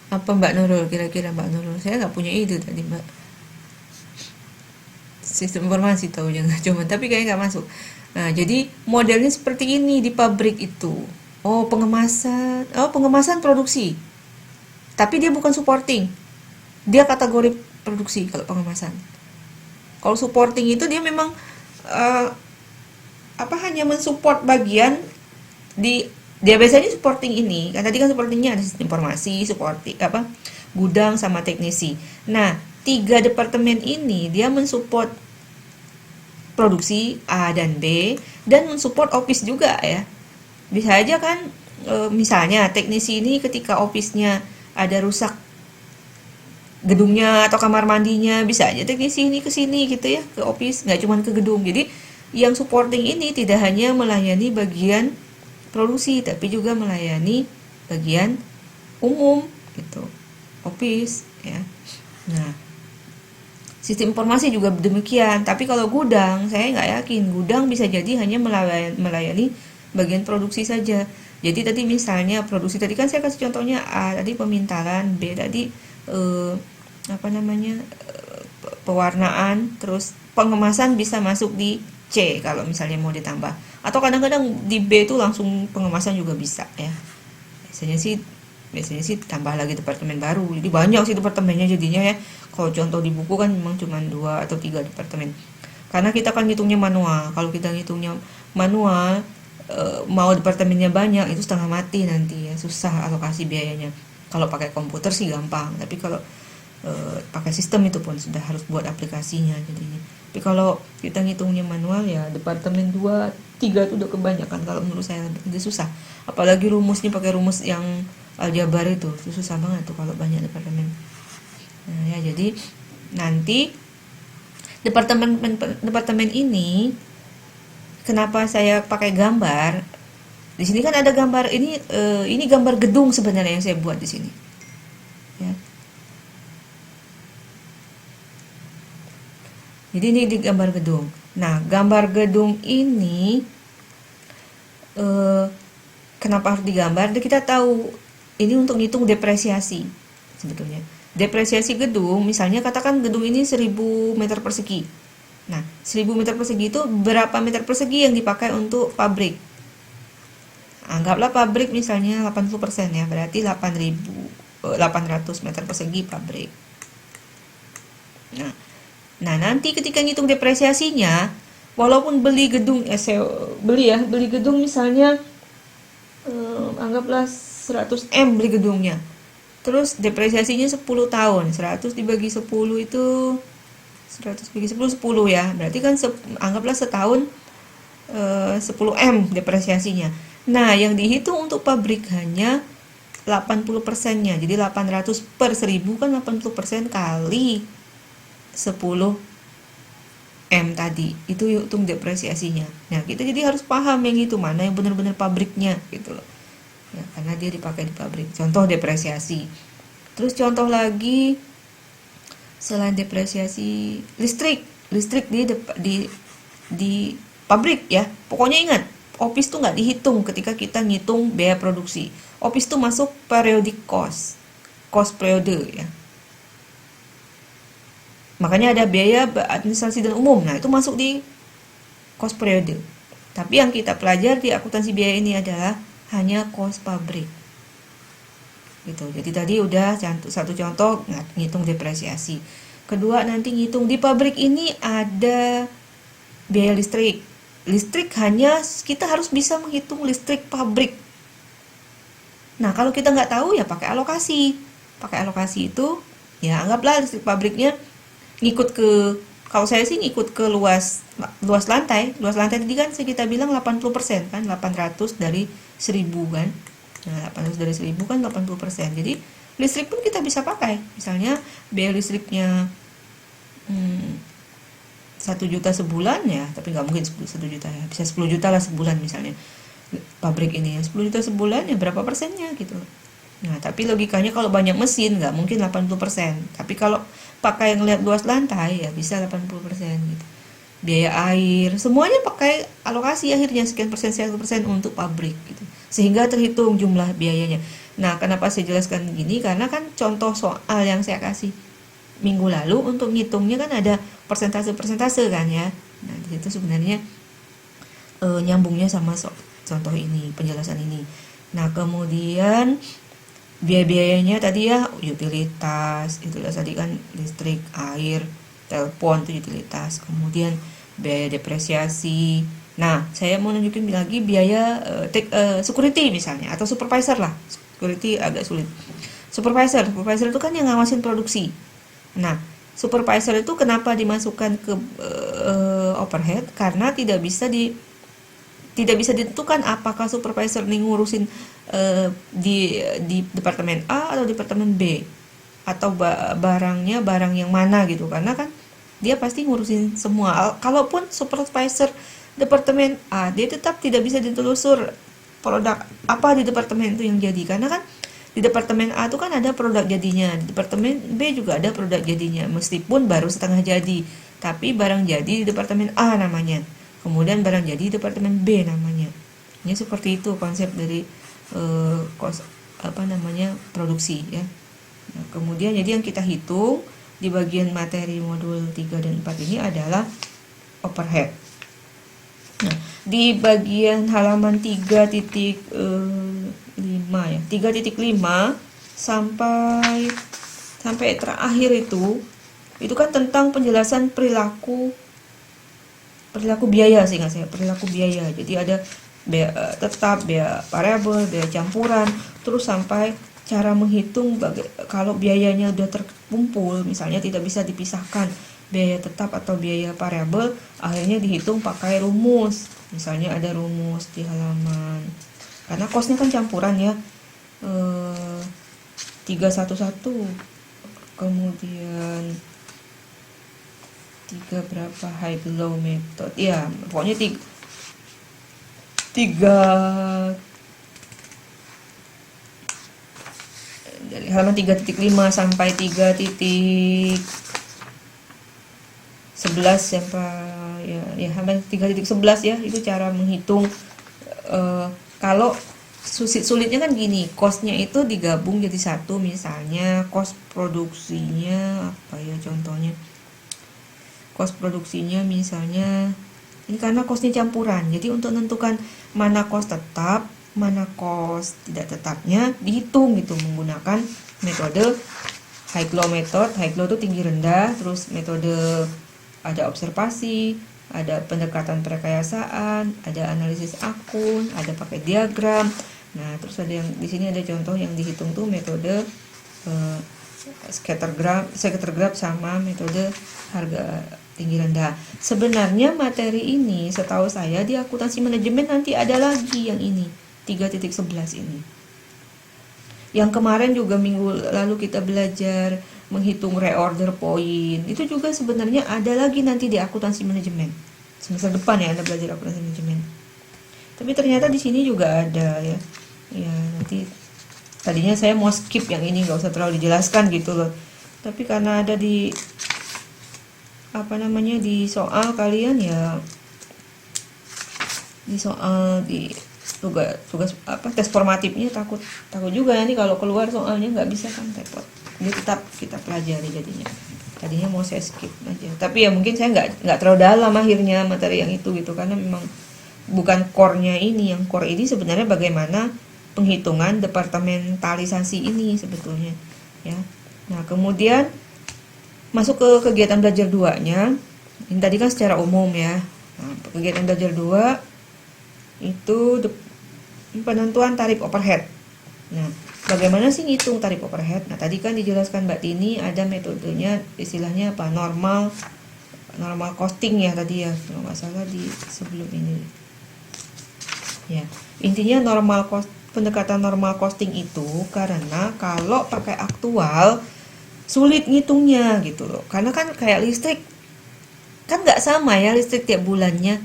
apa Mbak Nurul, kira-kira Mbak Nurul, saya nggak punya ide tadi Mbak, sistem informasi tahu jangan cuma, tapi kayaknya nggak masuk. Nah jadi modelnya seperti ini di pabrik itu. Pengemasan produksi, tapi dia bukan supporting, dia kategori produksi kalau pengemasan. Kalau supporting itu dia memang hanya mensupport bagian dia biasanya supporting ini kan, tadi kan supportingnya ada sistem informasi, supporting gudang sama teknisi. Nah 3 departemen ini dia mensupport produksi A dan B, dan mensupport office juga ya. Bisa aja kan misalnya teknisi ini ketika office-nya ada rusak gedungnya atau kamar mandinya, bisa aja teknisi ini ke sini gitu ya, ke office, nggak cuma ke gedung. Jadi yang supporting ini tidak hanya melayani bagian produksi, tapi juga melayani bagian umum gitu, office ya. Nah sistem informasi juga demikian, tapi kalau gudang saya nggak yakin gudang bisa jadi hanya melayani bagian produksi saja. Jadi tadi misalnya produksi tadi kan saya kasih contohnya A tadi pemintalan, B tadi pewarnaan, terus pengemasan bisa masuk di C kalau misalnya mau ditambah, atau kadang-kadang di B itu langsung pengemasan juga bisa ya. Biasanya sih tambah lagi departemen baru, jadi banyak sih departemennya jadinya ya. Kalau contoh di buku kan memang cuma 2 atau 3 departemen, karena kita kan ngitungnya manual. Kalau kita ngitungnya manual, mau departemennya banyak itu setengah mati nanti ya, susah alokasi biayanya. Kalau pakai komputer sih gampang, tapi kalau pakai sistem itu pun sudah harus buat aplikasinya jadinya. Tapi kalau kita ngitungnya manual ya departemen 2, 3 itu udah kebanyakan kalau menurut saya, itu susah. Apalagi rumusnya pakai rumus yang aljabar itu susah banget tuh kalau banyak departemen. Nah ya, jadi nanti departemen ini kenapa saya pakai gambar? Di sini kan ada gambar ini gambar gedung sebenarnya yang saya buat di sini. Ya. Jadi ini di gambar gedung. Nah, gambar gedung ini kenapa harus digambar? Kita tahu ini untuk ngitung depresiasi sebetulnya. Depresiasi gedung, misalnya katakan gedung ini 1000 meter persegi. Nah, 1000 meter persegi itu berapa meter persegi yang dipakai untuk pabrik? Anggaplah pabrik misalnya 80% ya, berarti 800 meter persegi pabrik. Nah, nanti ketika ngitung depresiasinya, walaupun beli gedung beli gedung misalnya anggaplah 100 M beli gedungnya. Terus depresiasinya 10 tahun. 100 dibagi 10 itu 100 bagi 10 ya. Berarti kan anggaplah setahun 10 M depresiasinya. Nah, yang dihitung untuk pabrik hanya 80%-nya. Jadi 800 per 1000 kan 80% kali 10 M tadi. Itu hitung depresiasinya. Nah, kita jadi harus paham yang itu mana yang benar-benar pabriknya gitu loh. Ya, karena dia dipakai di pabrik. Contoh depresiasi. Terus contoh lagi selain depresiasi listrik di pabrik ya. Pokoknya ingat, office tuh nggak dihitung ketika kita ngitung biaya produksi. Office tuh masuk periodic cost periode ya. Makanya ada biaya administrasi dan umum. Nah, itu masuk di cost periode. Tapi yang kita pelajari di akuntansi biaya ini adalah hanya cost pabrik gitu. Jadi tadi udah satu contoh ngitung depresiasi. Kedua, nanti ngitung di pabrik ini ada biaya listrik hanya kita harus bisa menghitung listrik pabrik. Nah, kalau kita nggak tahu ya pakai alokasi itu ya, anggaplah listrik pabriknya ngikut ke, kalau saya sih ngikut ke luas lantai tadi kan kita bilang 80% kan, 800 dari 1000 kan. Nah, 800 dari 1000 kan 80%. Jadi listrik pun kita bisa pakai. Misalnya biaya listriknya 1 juta sebulan ya, tapi nggak mungkin 1 juta ya, bisa 10 juta lah sebulan misalnya pabrik ini ya, 10 juta sebulan ya berapa persennya gitu. Nah, tapi logikanya kalau banyak mesin nggak mungkin 80%. Tapi kalau pakai ngeliat luas lantai ya bisa 80% gitu. Biaya air, semuanya pakai alokasi akhirnya sekian persen untuk pabrik gitu. Sehingga terhitung jumlah biayanya. Nah, kenapa saya jelaskan gini? Karena kan contoh soal yang saya kasih minggu lalu untuk ngitungnya kan ada persentase-persentase kan ya. Nah, di situ sebenarnya nyambungnya sama contoh ini, penjelasan ini. Nah, kemudian biaya-biayanya tadi ya utilitas, itulah tadi kan listrik, air, telepon itu utilitas. Kemudian biaya depresiasi. Nah, saya mau nunjukin lagi biaya security misalnya atau supervisor lah. Security agak sulit. Supervisor itu kan yang ngawasin produksi. Nah, supervisor itu kenapa dimasukkan ke overhead? Karena tidak bisa ditentukan apakah supervisor ini ngurusin di departemen A atau departemen B atau barang yang mana gitu, karena kan dia pasti ngurusin semua. Kalaupun supervisor departemen A, dia tetap tidak bisa ditelusur produk apa di departemen itu yang jadi, karena kan di departemen A itu kan ada produk jadinya, di departemen B juga ada produk jadinya, meskipun baru setengah jadi, tapi barang jadi di departemen A namanya, kemudian barang jadi di departemen B namanya. Ini seperti itu konsep dari produksi ya. Nah, kemudian jadi yang kita hitung di bagian materi modul 3 dan 4 ini adalah overhead. Nah, di bagian halaman 3.5 ya, 3.5 sampai terakhir itu kan tentang penjelasan perilaku biaya sih nggak saya, perilaku biaya. Jadi ada biaya tetap, biaya variabel, biaya campuran, terus sampai cara menghitung kalau biayanya udah terkumpul, misalnya tidak bisa dipisahkan biaya tetap atau biaya variabel, akhirnya dihitung pakai rumus. Misalnya ada rumus di halaman, karena kosnya kan campuran ya, 311, kemudian 3 berapa, high low method ya, pokoknya 3 dari halaman 3.5 sampai 3.11 sampai ya halaman 3.11 ya, itu cara menghitung. Kalau sulitnya kan gini, costnya itu digabung jadi satu, misalnya cost produksinya apa ya contohnya, cost produksinya misalnya ini karena costnya campuran, jadi untuk menentukan mana cost tetap, mana cost tidak tetapnya dihitung gitu menggunakan metode high low method. High low itu tinggi rendah, terus metode ada observasi, ada pendekatan perekayasaan, ada analisis akun, ada pakai diagram. Nah, terus ada yang di sini ada contoh yang dihitung tuh metode scatter graph sama metode harga tinggi rendah. Sebenarnya materi ini setahu saya di akuntansi manajemen nanti ada lagi yang ini 3.11 ini. Yang kemarin juga minggu lalu kita belajar menghitung reorder point, itu juga sebenarnya ada lagi nanti di akuntansi manajemen. Semester depan ya Anda belajar akuntansi manajemen. Tapi ternyata di sini juga ada ya. Ya, nanti tadinya saya mau skip yang ini, nggak usah terlalu dijelaskan gitu loh. Tapi karena ada di di soal kalian ya, di soal di tugas tes formatifnya takut juga nanti kalau keluar soalnya nggak bisa kan, repot. Ini tetap kita pelajari tadinya mau saya skip aja, tapi ya mungkin saya nggak terlalu dalam akhirnya materi yang itu gitu, karena memang bukan core-nya ini. Yang core ini sebenarnya bagaimana penghitungan departementalisasi ini sebetulnya ya. Nah, kemudian masuk ke kegiatan belajar 2-nya. Ini tadi kan secara umum ya. Nah, kegiatan belajar 2 itu penentuan tarif overhead. Nah, bagaimana sih ngitung tarif overhead? Nah, tadi kan dijelaskan Mbak Tini ada metodenya, istilahnya apa? Normal costing ya tadi ya. Kalau nggak salah di sebelum ini. Ya, intinya pendekatan normal costing itu karena kalau pakai aktual sulit ngitungnya gitu loh. Karena kan kayak listrik kan nggak sama ya listrik tiap bulannya.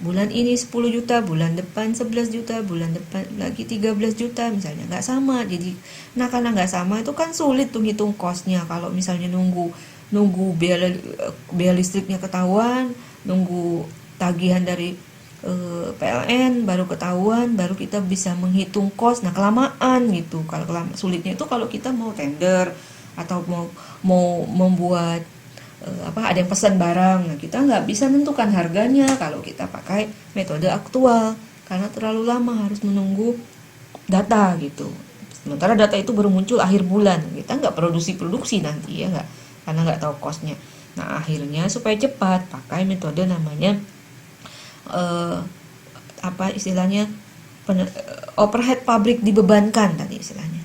bulan ini 10 juta, bulan depan 11 juta, bulan depan lagi 13 juta misalnya, nggak sama. Jadi karena nggak sama itu kan sulit tuh hitung costnya. Kalau misalnya nunggu biaya listriknya ketahuan, nunggu tagihan dari PLN baru ketahuan, baru kita bisa menghitung cost. Nah kelamaan gitu. Kalau sulitnya itu kalau kita mau tender atau mau membuat ada yang pesan barang, nah kita nggak bisa menentukan harganya kalau kita pakai metode aktual karena terlalu lama harus menunggu data gitu. Sementara data itu baru muncul akhir bulan, kita nggak produksi nanti ya nggak, karena nggak tahu costnya. Nah akhirnya supaya cepat pakai metode namanya istilahnya overhead pabrik dibebankan tadi istilahnya.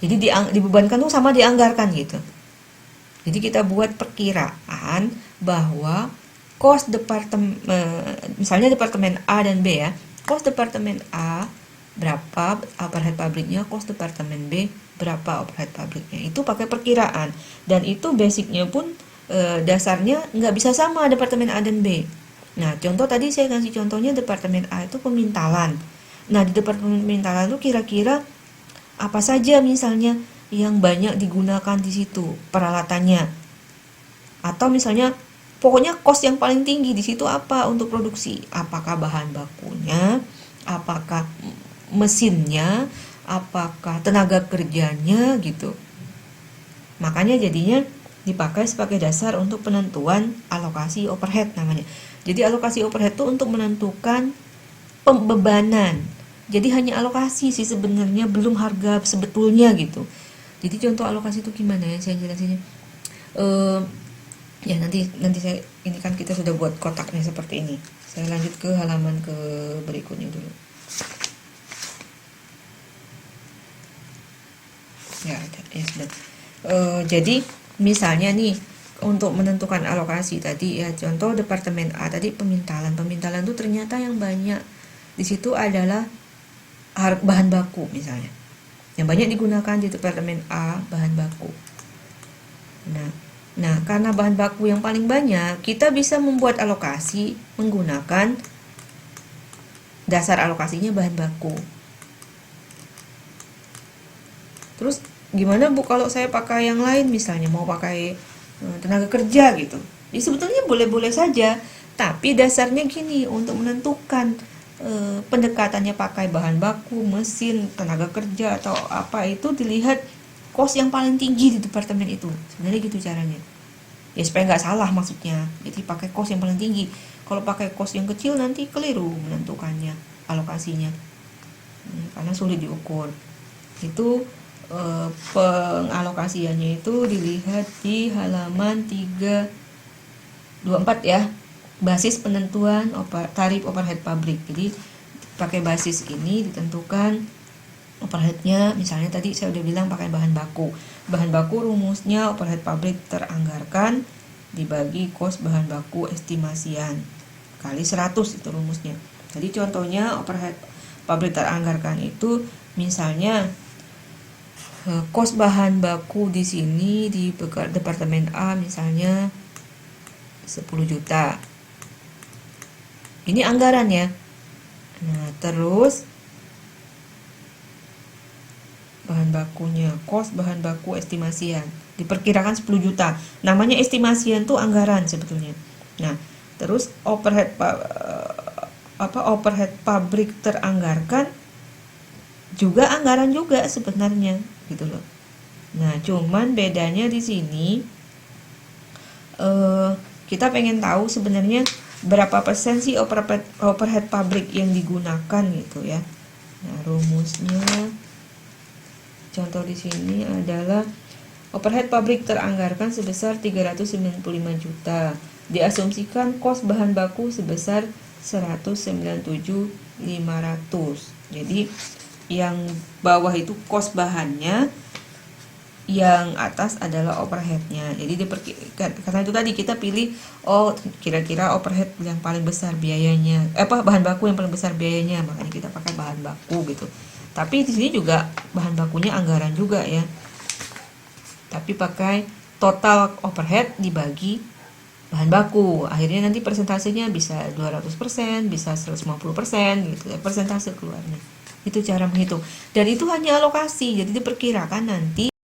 Jadi dibebankan tuh sama dianggarkan gitu. Jadi kita buat perkiraan bahwa cost departemen, misalnya departemen A dan B ya, cost departemen A berapa overhead pabriknya, cost departemen B berapa overhead pabriknya. Itu pakai perkiraan, dan itu basicnya pun dasarnya nggak bisa sama departemen A dan B. Nah contoh tadi saya kasih contohnya departemen A itu pemintalan. Nah di departemen pemintalan itu kira-kira apa saja misalnya yang banyak digunakan di situ peralatannya, atau misalnya pokoknya cost yang paling tinggi di situ apa untuk produksi, apakah bahan bakunya, apakah mesinnya, apakah tenaga kerjanya gitu. Makanya jadinya dipakai sebagai dasar untuk penentuan alokasi overhead namanya. Jadi alokasi overhead itu untuk menentukan pembebanan. Jadi hanya alokasi sih sebenarnya, belum harga sebetulnya gitu. Jadi contoh alokasi itu gimana ya saya jelasinnya? Ya nanti saya, ini kan kita sudah buat kotaknya seperti ini. Saya lanjut ke halaman ke berikutnya dulu. Ya sudah. Jadi misalnya nih untuk menentukan alokasi tadi ya, contoh departemen A tadi pemintalan itu ternyata yang banyak di situ adalah bahan baku misalnya. Yang banyak digunakan di departemen A bahan baku. Nah, karena bahan baku yang paling banyak, kita bisa membuat alokasi menggunakan dasar alokasinya bahan baku. Terus gimana Bu kalau saya pakai yang lain, misalnya mau pakai tenaga kerja gitu? Jadi sebetulnya boleh-boleh saja, tapi dasarnya gini, untuk menentukan pendekatannya pakai bahan baku, mesin, tenaga kerja atau apa, itu dilihat cost yang paling tinggi di departemen itu. Sebenarnya gitu caranya. Ya supaya nggak salah maksudnya. Jadi pakai cost yang paling tinggi. Kalau pakai cost yang kecil nanti keliru menentukannya, alokasinya. Karena sulit diukur. Itu pengalokasiannya itu dilihat di halaman 324 ya. Basis penentuan tarif overhead pabrik. Jadi pakai basis ini ditentukan overheadnya. Misalnya tadi saya udah bilang pakai bahan baku. Bahan baku rumusnya overhead pabrik teranggarkan dibagi cost bahan baku estimasian kali 100 itu rumusnya. Jadi contohnya overhead pabrik teranggarkan itu misalnya cost bahan baku di sini di departemen A misalnya 10 juta. Ini anggaran ya. Nah, terus bahan bakunya, cost bahan baku estimasian diperkirakan 10 juta. Namanya estimasian tuh anggaran sebetulnya. Nah, terus overhead pabrik teranggarkan juga anggaran juga sebenarnya gitu loh. Nah, cuman bedanya di sini kita pengen tahu sebenarnya berapa persen sih overhead pabrik yang digunakan gitu ya. Nah, rumusnya contoh di sini adalah overhead pabrik teranggarkan sebesar 395 juta. Diasumsikan cost bahan baku sebesar 197.500. Jadi yang bawah itu cost bahannya, yang atas adalah overheadnya. Jadi karena itu tadi kita pilih kira-kira overhead yang paling besar biayanya, bahan baku yang paling besar biayanya, makanya kita pakai bahan baku gitu. Tapi di sini juga bahan bakunya anggaran juga ya. Tapi pakai total overhead dibagi bahan baku. Akhirnya nanti persentasenya bisa 200%, bisa 150% gitu ya, persentase keluarnya. Itu cara menghitung. Dan itu hanya alokasi, jadi diperkirakan nanti